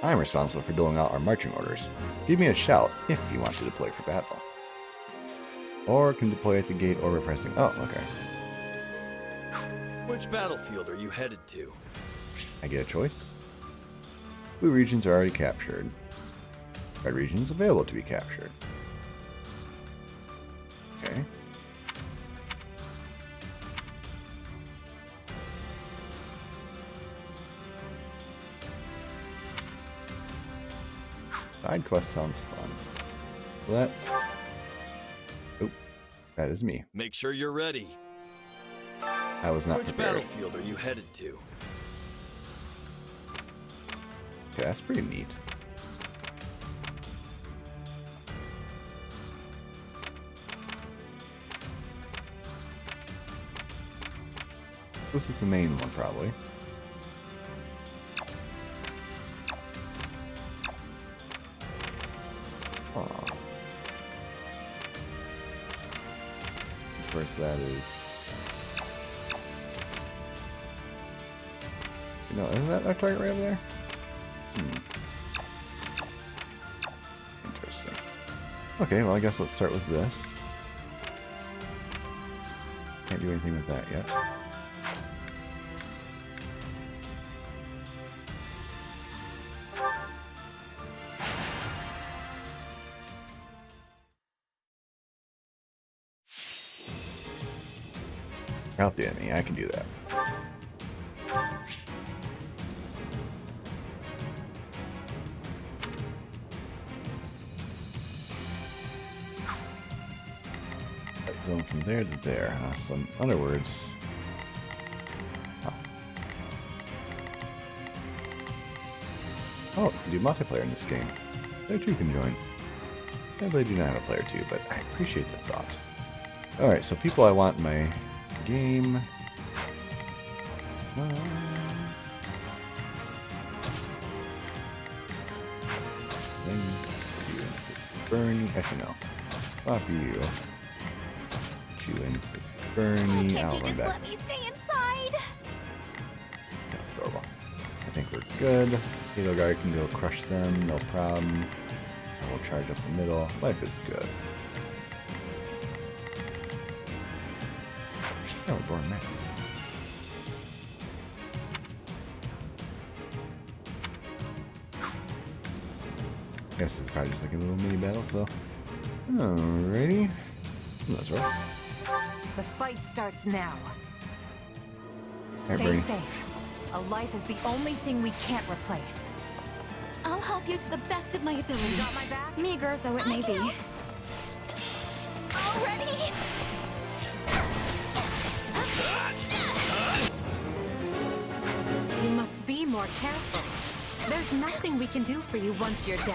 Speaker 1: I'm responsible for doling out our marching orders. Give me a shout if you want to deploy for battle. Or can deploy at the gate or by pressing. Oh, okay.
Speaker 16: Which battlefield are you headed to?
Speaker 1: I get a choice. Blue regions are already captured. Red regions available to be captured. Okay. Side quest sounds fun. Let's... Oh, that is me.
Speaker 16: Make sure you're ready.
Speaker 1: I was not
Speaker 16: Which
Speaker 1: prepared.
Speaker 16: battlefield are you headed to?
Speaker 1: Okay, that's pretty neat. This is the main one, probably. Aw. Of course, that is... You know, isn't that our target right over there? Interesting. Okay, well, I guess let's start with this. Can't do anything with that yet. Out the enemy, I can do that. Zone from there to there, huh? So in other words... Oh, you can do multiplayer in this game. Player 2 can join. Sadly, I do not have a player 2, but I appreciate the thought. Alright, so people I want in my game... Then you Bernie... Actually, no. Swap you. You in for Bernie.
Speaker 9: Can't you
Speaker 1: run
Speaker 9: just
Speaker 1: back.
Speaker 9: let me stay inside?
Speaker 1: That's adorable. I think we're good. Halo Guard can go crush them, no problem. I will charge up the middle. Life is good. Oh, we're born man. Guess it's probably just like a little mini battle, so. Alrighty. That's right.
Speaker 6: The fight starts now.
Speaker 1: Hey,
Speaker 6: Stay
Speaker 1: Bernie.
Speaker 6: safe. A life is the only thing we can't replace.
Speaker 9: I'll help you to the best of my ability.
Speaker 6: You got my back?
Speaker 9: Meager though it may be. Already?
Speaker 3: more careful. There's nothing we can do for you once you're dead.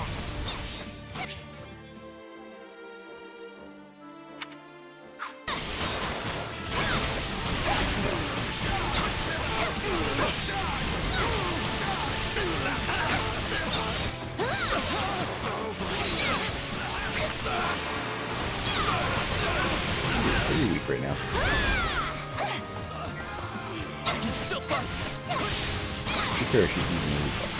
Speaker 1: Pretty weak right now. Be fair, she's using the reflex.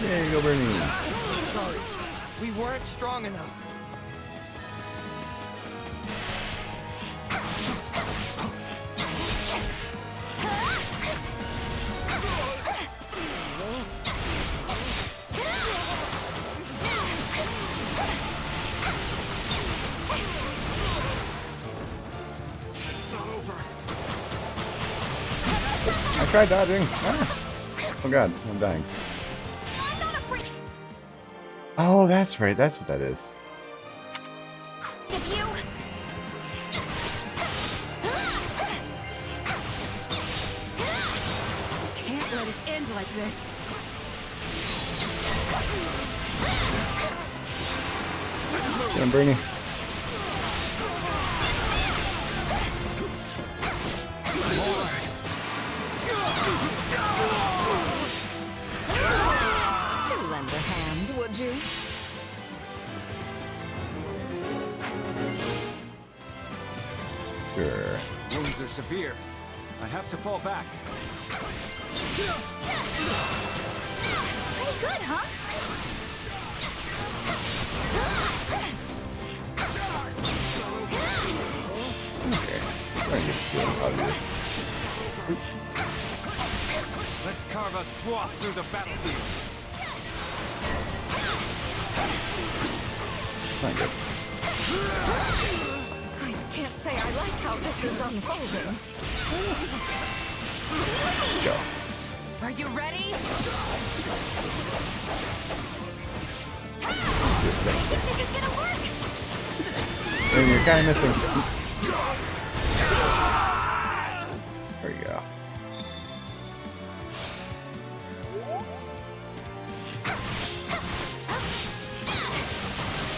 Speaker 1: There you go, Bernie.
Speaker 4: Sorry, we weren't strong enough.
Speaker 1: I tried dodging. Ah. Oh god, I'm dying. Oh, that's right. That's what that is.
Speaker 3: If you... Can't let it end like this.
Speaker 1: Get him, Bernie.
Speaker 6: To lend a hand, would you?
Speaker 1: Sure.
Speaker 15: Wounds are severe. I have to fall back.
Speaker 9: Pretty good, huh?
Speaker 1: Okay. Try and get the feeling out of this.
Speaker 15: Let's carve a swath through the battlefield.
Speaker 1: Not good.
Speaker 6: I can't say I like how this is unfolding.
Speaker 1: Go.
Speaker 3: Are you ready?
Speaker 1: Just saying.
Speaker 9: This is gonna work!
Speaker 1: And you're kind of missing. There you go.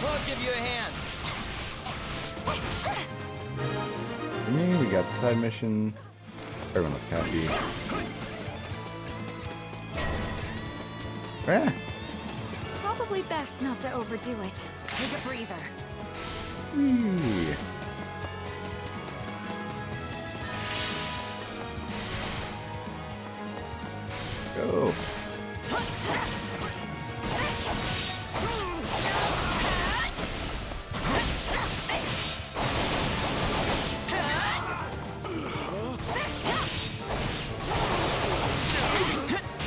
Speaker 4: I'll give you a hand.
Speaker 1: For me, we got the side mission. Everyone looks happy. Ah.
Speaker 9: Probably best not to overdo it. Take a breather.
Speaker 1: Whee. Go.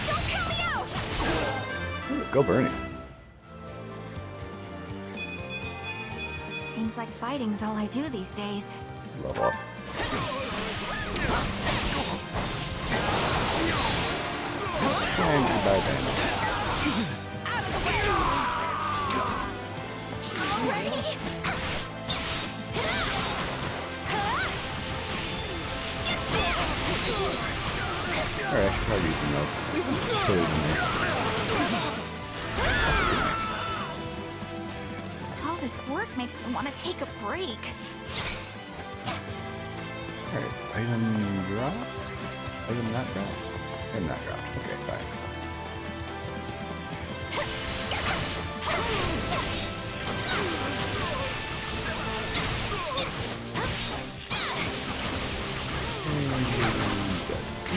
Speaker 9: Don't count me out!
Speaker 1: Go, Bernie.
Speaker 9: Seems like fighting's all I do these days.
Speaker 1: Level up. And goodbye, then.
Speaker 9: Ready?
Speaker 1: Alright, I should probably use the most. Clear the
Speaker 9: All this work makes me want to take a break.
Speaker 1: Alright, item drop? Item not drop? Item not drop. Okay, fine.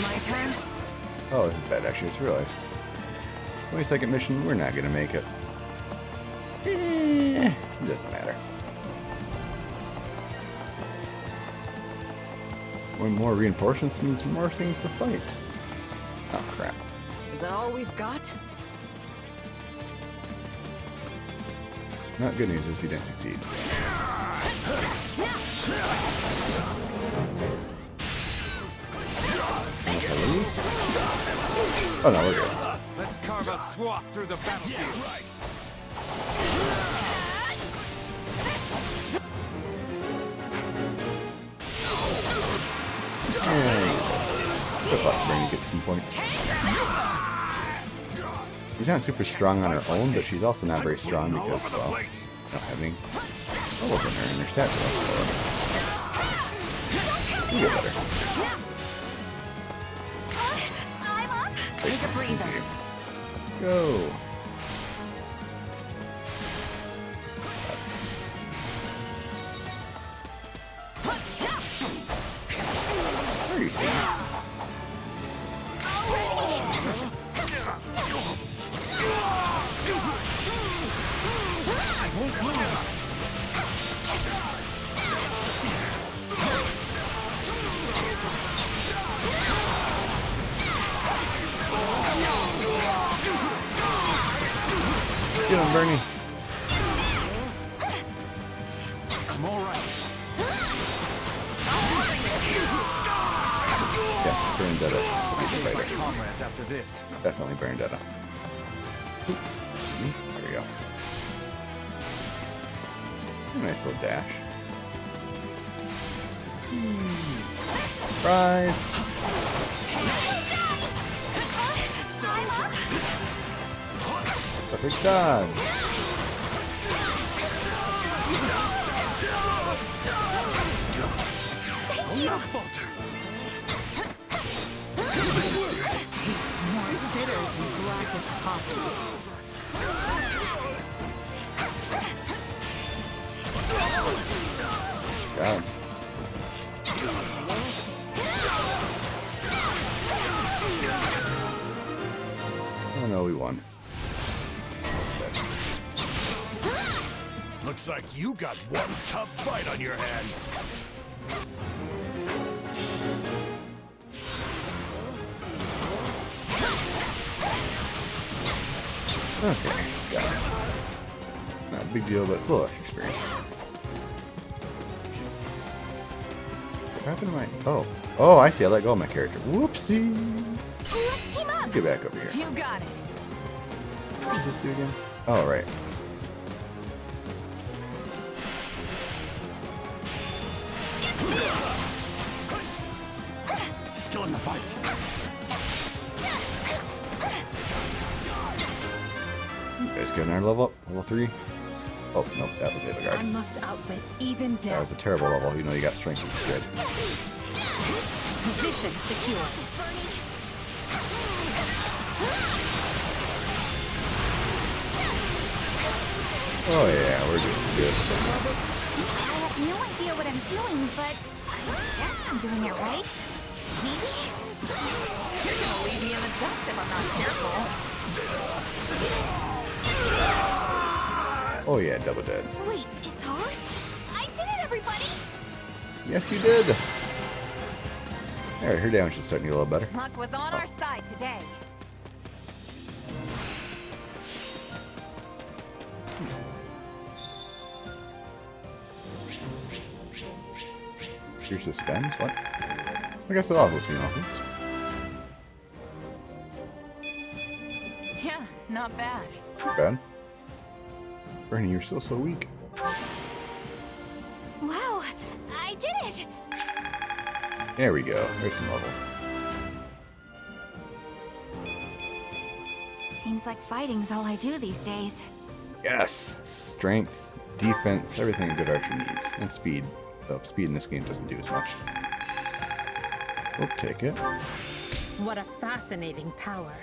Speaker 6: My turn?
Speaker 1: Oh, this is bad actually, I just realized. 22nd mission, we're not gonna make it. It doesn't matter. When more reinforcements means more things to fight. Oh crap.
Speaker 6: Is that all we've got?
Speaker 1: Not good news if you didn't succeed. Oh no, we're good.
Speaker 15: Let's carve a swath through the battlefield.
Speaker 1: Good luck, Bernie get some points. She's not super strong on her own, but she's also not very strong because, well, not having levels in her and her stats are lower. You get better.
Speaker 6: I'm up. Take a breather.
Speaker 1: Go. Get him, Bernie.
Speaker 15: I'm all right.
Speaker 1: Yeah, Berndetta.
Speaker 15: My comrades after this.
Speaker 1: Definitely Berndetta. There we go. Nice little dash. Surprise! Perfect dodge.
Speaker 6: Thank you.
Speaker 15: Falter.
Speaker 3: More bitter and black as coffee.
Speaker 1: Got him. Oh no, we won.
Speaker 15: Looks like you got one tough fight on your hands.
Speaker 1: Okay, got it. Not a big deal, but full experience. What happened to my... Oh, I see. I let go of my character. Whoopsie.
Speaker 6: Let's team up.
Speaker 1: Get back over here.
Speaker 6: You got it.
Speaker 1: What did this do again? Oh, right.
Speaker 15: Still in the fight.
Speaker 1: You guys getting our level up? Level 3? Oh, nope, that was
Speaker 5: I
Speaker 1: Edelgard.
Speaker 5: must outwit even
Speaker 1: That
Speaker 5: death.
Speaker 1: was a terrible level. You know you got strength, which is good.
Speaker 3: Position secure.
Speaker 1: Oh yeah, we're doing good.
Speaker 9: I have no idea what I'm doing, but I guess I'm doing it right. Maybe?
Speaker 6: You're gonna leave me in the dust if I'm not careful.
Speaker 1: Oh yeah, double dead.
Speaker 9: Wait, it's ours? I did it, everybody!
Speaker 1: Yes, you did. Alright, her damage is starting to get a little better.
Speaker 6: Luck was on our side today.
Speaker 1: Here's the spends? What? I guess I'll listen to you.
Speaker 6: Yeah, not bad.
Speaker 1: Bad. Bernie, you're still so weak.
Speaker 9: Wow, I did it!
Speaker 1: There we go. There's some level.
Speaker 9: Seems like fighting's all I do these days.
Speaker 1: Yes! Strength, defense, everything a good archer needs. And speed. Though speed in this game doesn't do as much. We'll take it.
Speaker 5: What a fascinating power.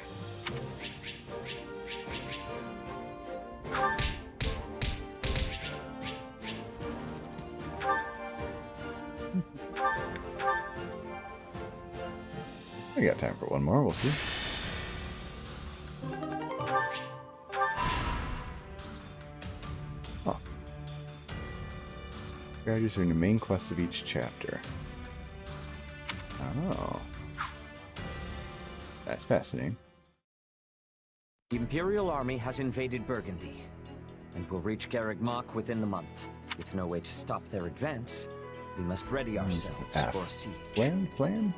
Speaker 1: I got time for one more. We'll see. Oh. Strategies are in the main quest of each chapter. Oh. That's fascinating.
Speaker 17: The Imperial Army has invaded Burgundy, and will reach Garreg Mach within the month. With no way to stop their advance, we must ready ourselves for a siege.
Speaker 1: Plan?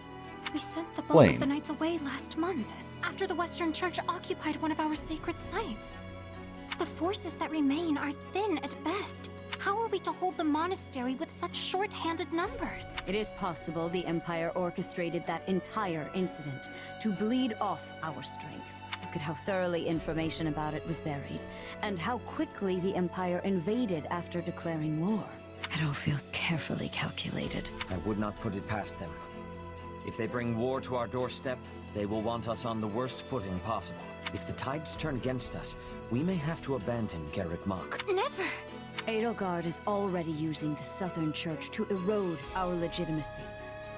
Speaker 9: We sent the bulk
Speaker 1: Blame.
Speaker 9: of the knights away last month, after the Western Church occupied one of our sacred sites. The forces that remain are thin at best. how are we to hold the monastery with such short-handed numbers?
Speaker 3: It is possible the Empire orchestrated that entire incident to bleed off our strength. Look at how thoroughly information about it was buried, and how quickly the Empire invaded after declaring war. It all feels carefully calculated.
Speaker 17: I would not put it past them. If they bring war to our doorstep, they will want us on the worst footing possible. If the tides turn against us, we may have to abandon Garreg Mach.
Speaker 9: Never!
Speaker 3: Edelgard is already using the Southern Church to erode our legitimacy.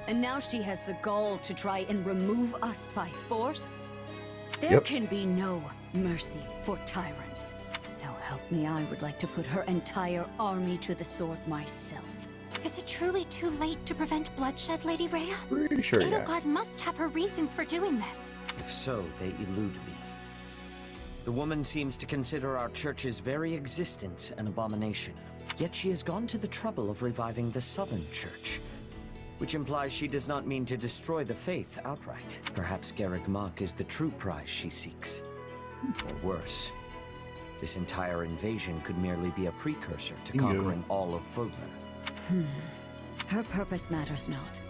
Speaker 3: And now she has the gall to try and remove us by force? There can be no mercy for tyrants. So help me, I would like to put her entire army to the sword myself.
Speaker 9: Is it truly too late to prevent bloodshed, Lady Rhea?
Speaker 1: Pretty sure, yeah.
Speaker 9: Edelgard must have her reasons for doing this.
Speaker 17: If so, they elude me. The woman seems to consider our church's very existence an abomination. Yet she has gone to the trouble of reviving the Southern Church, which implies she does not mean to destroy the faith outright. Perhaps Garreg Mach is the true prize she seeks. Or worse, this entire invasion could merely be a precursor to conquering all of Fodlan.
Speaker 3: Her purpose matters not.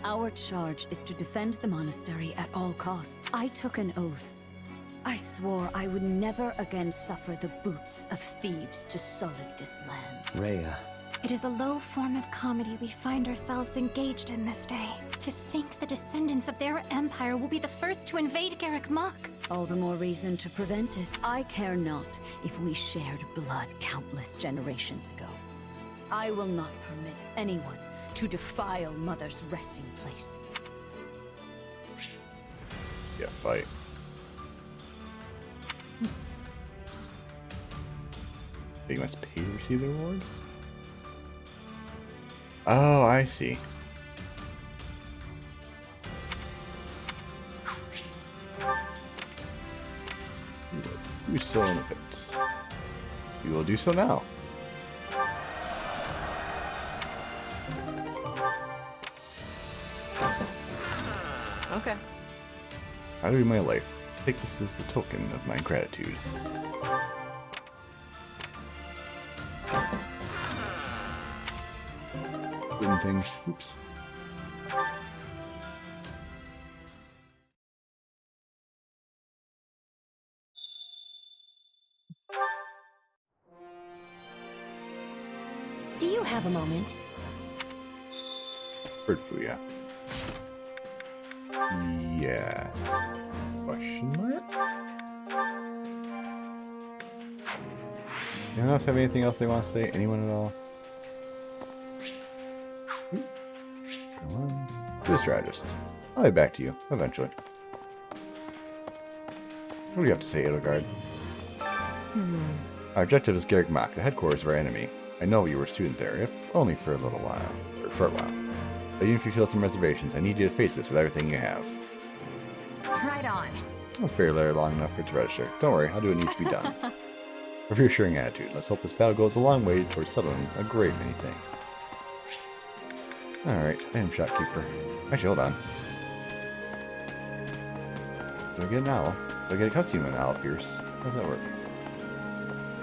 Speaker 3: Our charge is to defend the monastery at all costs. I took an oath. I swore I would never again suffer the boots of thieves to sully this land.
Speaker 17: Rhea.
Speaker 9: It is a low form of comedy we find ourselves engaged in this day. To think the descendants of their empire will be the first to invade Garreg Mach.
Speaker 3: All the more reason to prevent it. I care not if we shared blood countless generations ago. I will not permit anyone to defile Mother's resting place.
Speaker 1: Yeah, fight. You must pay to receive the reward? Oh, I see. Do so in a bit. You will do so now.
Speaker 6: Okay.
Speaker 1: Value my life. Take this as a token of my gratitude. Wooden things. Oops.
Speaker 10: Do you have a moment?
Speaker 1: Bird flu, yeah. Yes. Question mark? Anyone else have anything else they want to say? Anyone at all? Come on. To the strategist. I'll be back to you, eventually. What do you have to say, Edelgard? Our objective is Garreg Mach, the headquarters of our enemy. I know you were a student there, if only for a little while. Or for a while. But even if you feel some reservations, I need you to face this with everything you have.
Speaker 6: Right on.
Speaker 1: Let's barely long enough for it to register. Don't worry, I'll do what needs to be done. With a reassuring attitude, let's hope this battle goes a long way towards settling a great many things. Alright, I am shopkeeper. Actually, hold on. Do I get an owl? Do I get a cutscene with an owl, Pierce? How does that work?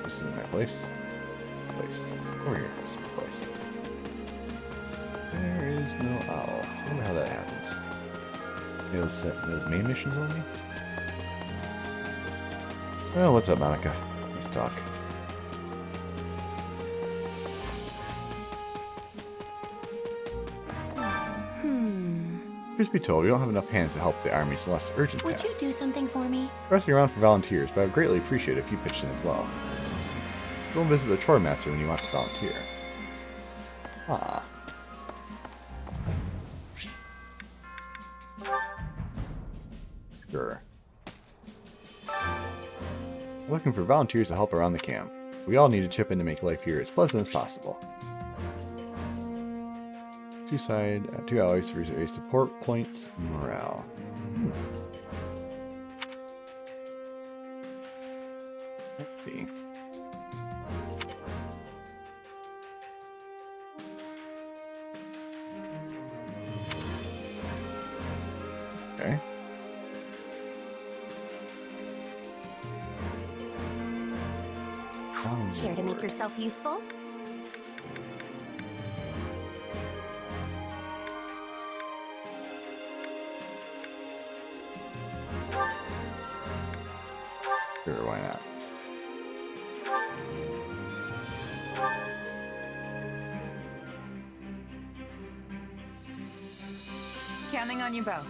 Speaker 1: This isn't my place. Over here. This is my place. There is no owl. I wonder how that happens. Maybe those main missions only? Oh, what's up, Monica? Let's talk. Truth be told, we don't have enough hands to help the army's less urgent tasks.
Speaker 9: Would you do something for me?
Speaker 1: We're asking around for volunteers, but I would greatly appreciate it if you pitched in as well. Go and visit the chore master when you want to volunteer. Ah. Sure. We're looking for volunteers to help around the camp. We all need to chip in to make life here as pleasant as possible. Two allies to raise support points and morale. Let's see. Okay.
Speaker 9: Care to make yourself useful?
Speaker 6: counting on you both.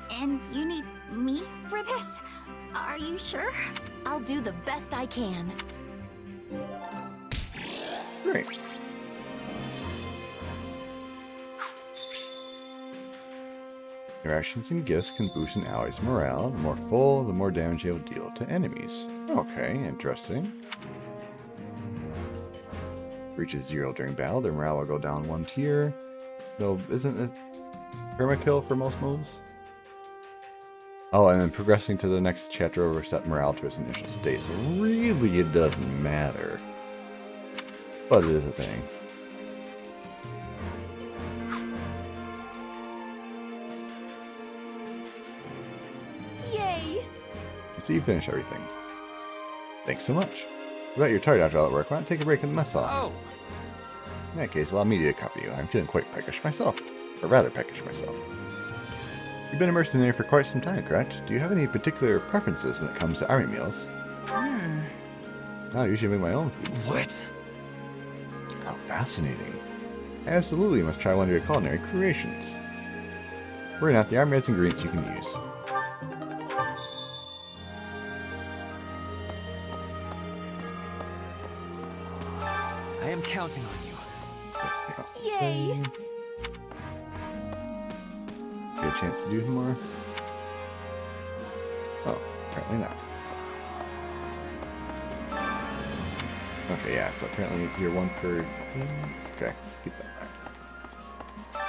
Speaker 9: And you need me for this? Are you sure?
Speaker 10: I'll do the best I can.
Speaker 1: Great. Interactions and gifts can boost an ally's morale. The more full, the more damage they will deal to enemies. Okay, interesting. Reaches 0 during battle, their morale will go down 1 tier. So isn't it permakill for most moves? Oh, and then progressing to the next chapter will reset morale to its initial state. So really it doesn't matter. But it is a thing.
Speaker 10: Yay!
Speaker 1: So you finish everything. Thanks so much. I bet you're tired after all that work. Why not take a break in the mess hall?
Speaker 7: Oh!
Speaker 1: In that case, allow me to accompany you. I'm feeling quite peckish myself. Or rather peckish myself. You've been a mercenary for quite some time, correct? Do you have any particular preferences when it comes to army meals? I usually make my own foods.
Speaker 7: What?
Speaker 1: How fascinating. I absolutely must try one of your culinary creations. Worry not, the army has ingredients you can use.
Speaker 7: I am counting on you.
Speaker 10: Yay!
Speaker 1: Get a chance to do more? Oh, apparently not. Okay, yeah, so apparently it's your 1 per... Okay, keep that back.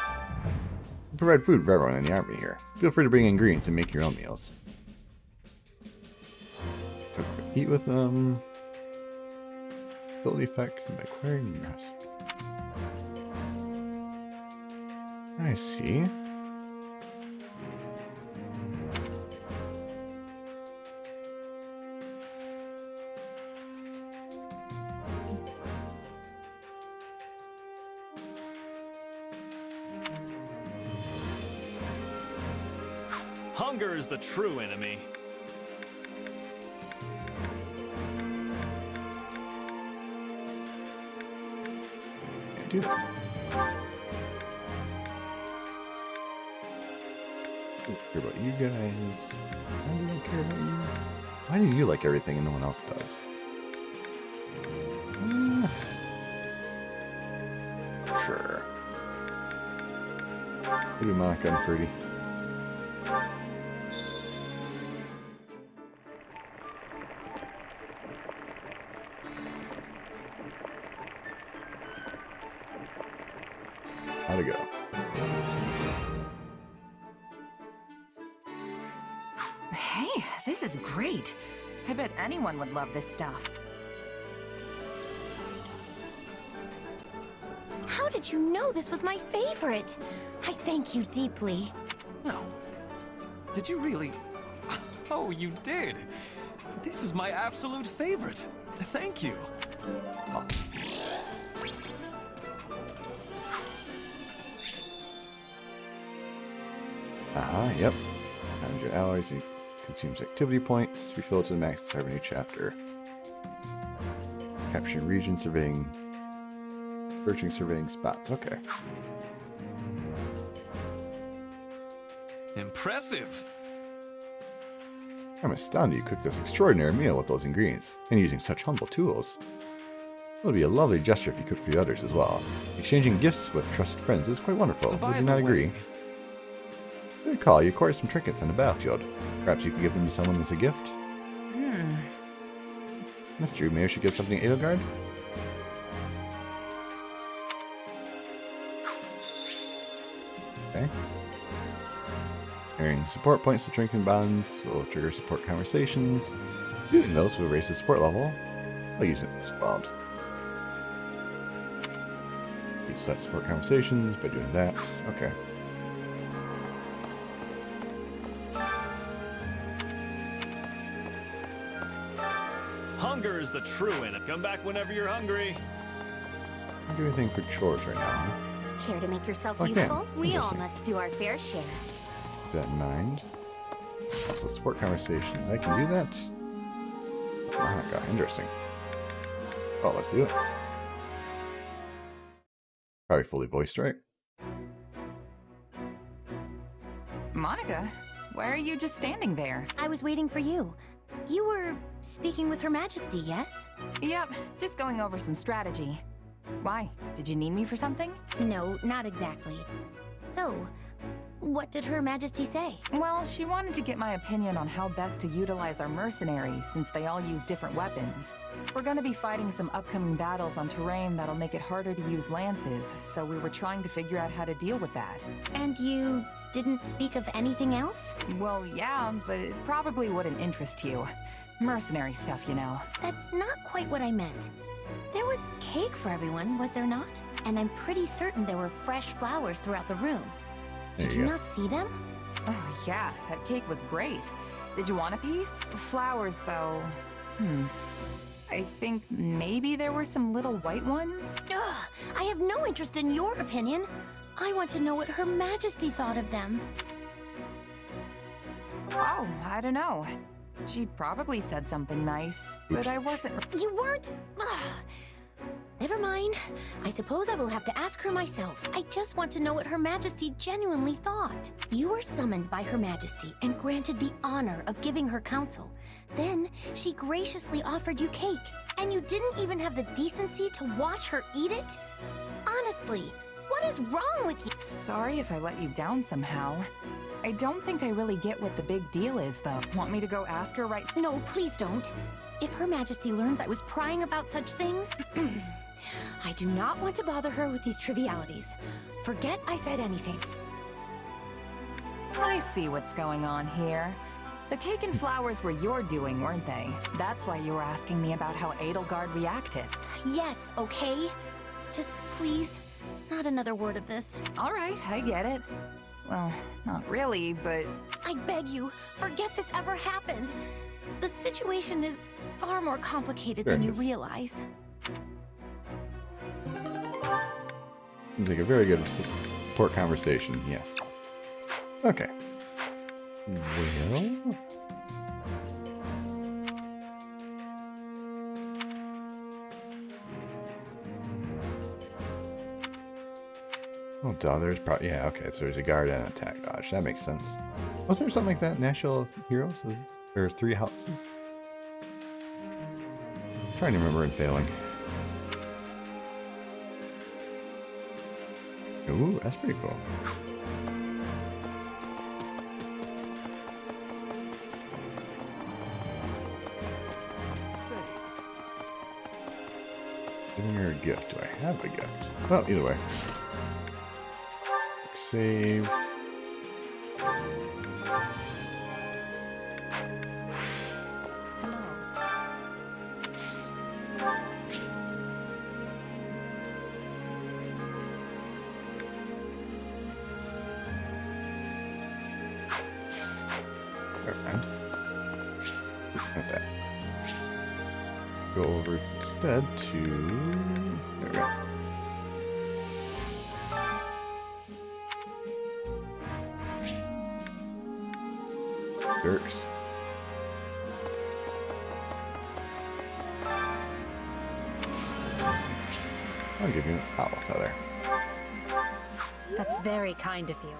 Speaker 1: We provide food for everyone in the army here. Feel free to bring ingredients and make your own meals. Eat with them. Still effects by acquiring recipe. I see.
Speaker 16: Hunger is the true enemy.
Speaker 1: Can't do that. I don't care about you guys. I don't care about you. Why do you like everything and no one else does? Sure. Maybe Monica and Fruity. How'd it go?
Speaker 6: Hey, this is great. I bet anyone would love this stuff.
Speaker 10: How did you know this was my favorite? I thank you deeply.
Speaker 7: No. Did you really? Oh, you did. This is my absolute favorite. Thank you. Oh.
Speaker 1: Yep. Manage your allies, it consumes activity points, refill to the max to start a new chapter. Capture region, surveying, searching, surveying spots. Okay.
Speaker 7: Impressive.
Speaker 1: I'm astounded you cooked this extraordinary meal with those ingredients, and using such humble tools. It would be a lovely gesture if you cooked for the others as well. Exchanging gifts with trusted friends is quite wonderful, would you not agree? Good call, you acquired some trinkets on the battlefield. Perhaps you could give them to someone as a gift? That's true, maybe we should give something to Edelgard? Okay. Earning support points to strengthen bonds will trigger support conversations. Doing those will raise the support level. I'll use it as well. You set support conversations by doing that. Okay.
Speaker 16: Hunger is the true enemy. Come back whenever you're hungry.
Speaker 1: I'm doing anything for chores right now.
Speaker 9: Care to make yourself
Speaker 1: Okay.
Speaker 9: useful? We all must do our fair share.
Speaker 1: Keep that in mind. Also, support conversations. I can do that. Oh, God, interesting. Oh, let's do it. Probably fully voiced, right?
Speaker 6: Monica, why are you just standing there?
Speaker 18: I was waiting for you. You were speaking with Her Majesty, yes?
Speaker 6: Yep, just going over some strategy. Why? Did you need me for something?
Speaker 18: No, not exactly. So, what did Her Majesty say?
Speaker 6: Well, she wanted to get my opinion on how best to utilize our mercenaries, since they all use different weapons. We're gonna be fighting some upcoming battles on terrain that'll make it harder to use lances, so we were trying to figure out how to deal with that.
Speaker 18: And you didn't speak of anything else?
Speaker 6: Well, yeah, but it probably wouldn't interest you. Mercenary stuff, you know.
Speaker 18: That's not quite what I meant. There was cake for everyone, was there not? And I'm pretty certain there were fresh flowers throughout the room. Did you not see them?
Speaker 6: Oh yeah, that cake was great. Did you want a piece? Flowers, though. I think maybe there were some little white ones?
Speaker 18: Ugh, I have no interest in your opinion. I want to know what Her Majesty thought of them.
Speaker 6: Oh, I don't know. She probably said something nice, but I wasn't...
Speaker 18: You weren't? Ugh. Never mind. I suppose I will have to ask her myself. I just want to know what Her Majesty genuinely thought. You were summoned by Her Majesty and granted the honor of giving her counsel. Then, she graciously offered you cake, and you didn't even have the decency to watch her eat it? Honestly, what is wrong with you?
Speaker 6: Sorry if I let you down somehow. I don't think I really get what the big deal is, though. Want me to go ask her right...
Speaker 18: No, please don't. If Her Majesty learns I was prying about such things... I do not want to bother her with these trivialities. Forget I said anything.
Speaker 6: I see what's going on here. The cake and flowers were your doing, weren't they? That's why you were asking me about how Edelgard reacted.
Speaker 18: Yes, okay? Just please, not another word of this.
Speaker 6: All right, I get it. Well, not really, but...
Speaker 18: I beg you, forget this ever happened. The situation is far more complicated than you realize.
Speaker 1: Seems like a very good support conversation, yes. Okay. Well... Oh, duh, there's probably... Yeah, okay, so there's a guard and an attack dodge. That makes sense. Was there something like that? National Heroes? Or 3 houses? I'm trying to remember and failing. Ooh, that's pretty cool. Giving her a gift. Do I have a gift? Well, either way. Save. Go over instead to... There we go. Dirks. I'll give you an owl feather.
Speaker 5: That's very kind of you.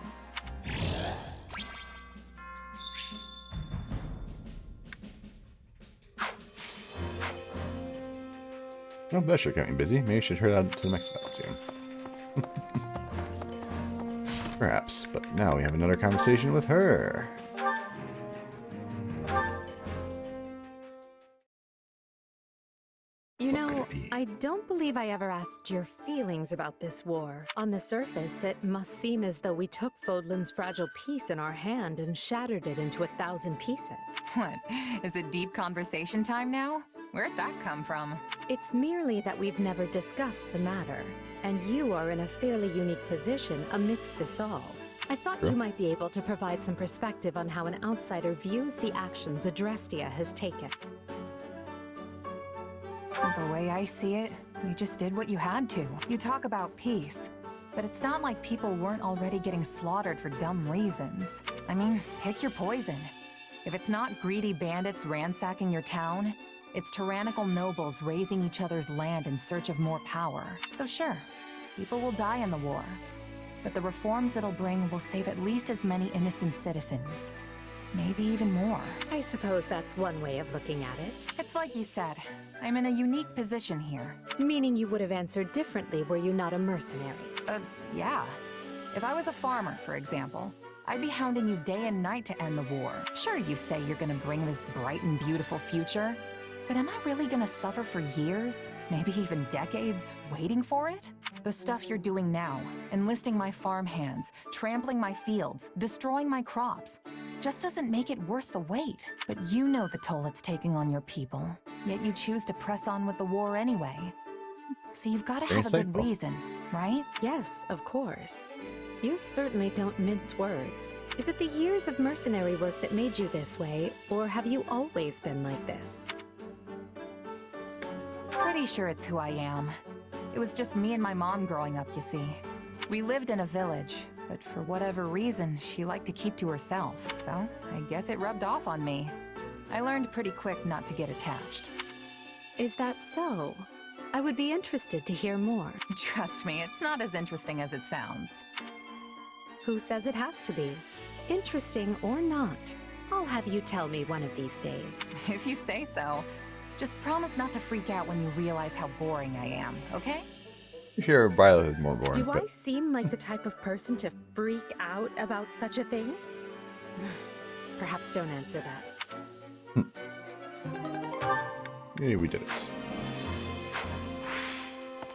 Speaker 1: Well, that sure kept me busy. Maybe I should head out to the next battle soon. Perhaps, but now we have another conversation with her.
Speaker 5: You know, I don't believe I ever asked your feelings about this war. On the surface, it must seem as though we took Fodlan's fragile piece in our hand and shattered it into 1,000 pieces.
Speaker 6: What? Is it deep conversation time now? Where'd that come from?
Speaker 5: It's merely that we've never discussed the matter, and you are in a fairly unique position amidst this all. I thought you might be able to provide some perspective on how an outsider views the actions Adrestia has taken.
Speaker 6: The way I see it, you just did what you had to. You talk about peace, but it's not like people weren't already getting slaughtered for dumb reasons. I mean, pick your poison. If it's not greedy bandits ransacking your town, it's tyrannical nobles raising each other's land in search of more power. So sure, people will die in the war. but the reforms it'll bring will save at least as many innocent citizens. Maybe even more.
Speaker 5: I suppose that's one way of looking at it.
Speaker 6: It's like you said, I'm in a unique position here.
Speaker 5: Meaning you would have answered differently were you not a mercenary.
Speaker 6: Yeah. If I was a farmer, for example, I'd be hounding you day and night to end the war. Sure, you say you're gonna bring this bright and beautiful future, but am I really gonna suffer for years, maybe even decades, waiting for it? The stuff you're doing now, enlisting my farm hands, trampling my fields, destroying my crops, just doesn't make it worth the wait. But you know the toll it's taking on your people, yet you choose to press on with the war anyway. So you've got to have a good reason, right?
Speaker 5: Yes, of course. You certainly don't mince words. Is it the years of mercenary work that made you this way, or have you always been like this?
Speaker 6: Pretty sure it's who I am. It was just me and my mom growing up, you see. We lived in a village, but for whatever reason, she liked to keep to herself, so I guess it rubbed off on me. I learned pretty quick not to get attached.
Speaker 5: Is that so? I would be interested to hear more.
Speaker 6: Trust me, it's not as interesting as it sounds.
Speaker 5: Who says it has to be? Interesting or not, I'll have you tell me one of these days.
Speaker 6: If you say so. Just promise not to freak out when you realize how boring I am, okay?
Speaker 1: Sure, Bryla is more boring.
Speaker 5: Do I seem like the type of person to freak out about such a thing? Perhaps don't answer that.
Speaker 1: Yeah, we did it.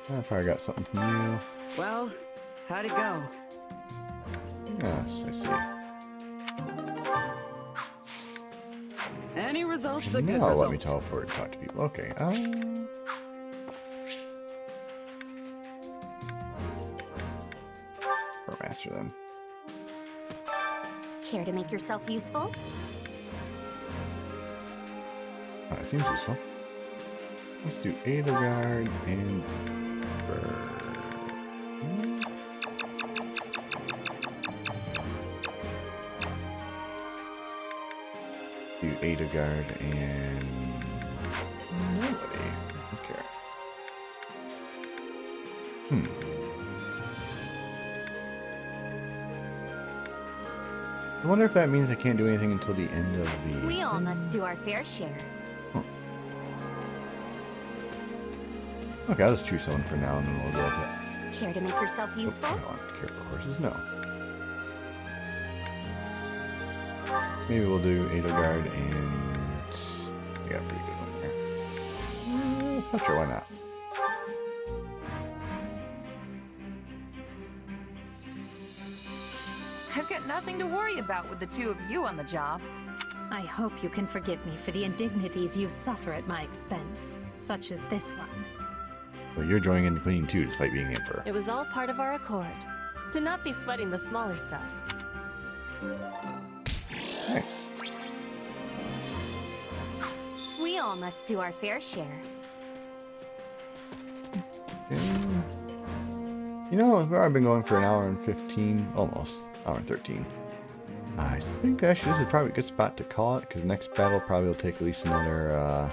Speaker 1: I probably got something from you.
Speaker 19: Well, how'd it go?
Speaker 1: Yes, I see.
Speaker 19: Any results are good
Speaker 1: Now
Speaker 19: results.
Speaker 1: let me teleport and talk to people. Okay. Or master them.
Speaker 18: Care to make yourself useful?
Speaker 1: Oh, that seems useful. Let's do Edelgard and Bird. Do Edelgard and nobody. Okay. I wonder if that means I can't do anything until the end of the...
Speaker 18: We all must do our fair share.
Speaker 1: Okay, I'll just choose someone for now and then we'll go with it.
Speaker 18: Care to make yourself useful?
Speaker 1: I don't want to care for horses, no. Maybe we'll do Edelgard and... We got a pretty good one here. Not sure, why not?
Speaker 6: I've got nothing to worry about with the two of you on the job.
Speaker 5: I hope you can forgive me for the indignities you suffer at my expense, such as this one.
Speaker 1: Well, you're joining in the cleaning too, despite being the Emperor.
Speaker 10: It was all part of our accord. To not be sweating the smaller stuff.
Speaker 1: Nice.
Speaker 18: We all must do our fair share.
Speaker 1: You know, I've already been going for an hour and 15, almost, hour and 13. I think actually this is probably a good spot to call it, because the next battle probably will take at least another,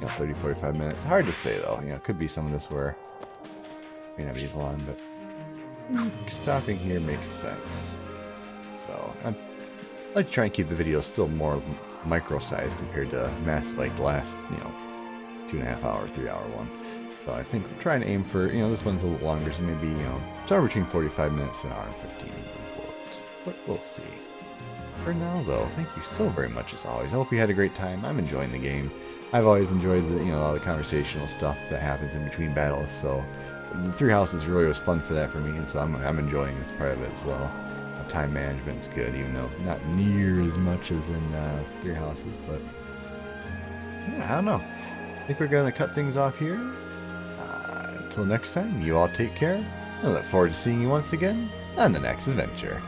Speaker 1: 30, 45 minutes. Hard to say though, it could be some of this where it may not be as long, but stopping here makes sense. So, I like to try and keep the video still more micro-sized compared to massive, like the last, 2.5 hour, 3 hour one. So I think we're trying to aim for, this one's a little longer, so maybe, somewhere between 45 minutes to an hour and 15 moving forward. But we'll see. For now, though, thank you so very much as always. I hope you had a great time. I'm enjoying the game. I've always enjoyed the, all the conversational stuff that happens in between battles. So the Three Houses really was fun for that for me, and so I'm enjoying this part of it as well. Time management's good, even though not near as much as in Three Houses. But yeah, I don't know. I think we're gonna cut things off here. Until next time, you all take care. I look forward to seeing you once again on the next adventure.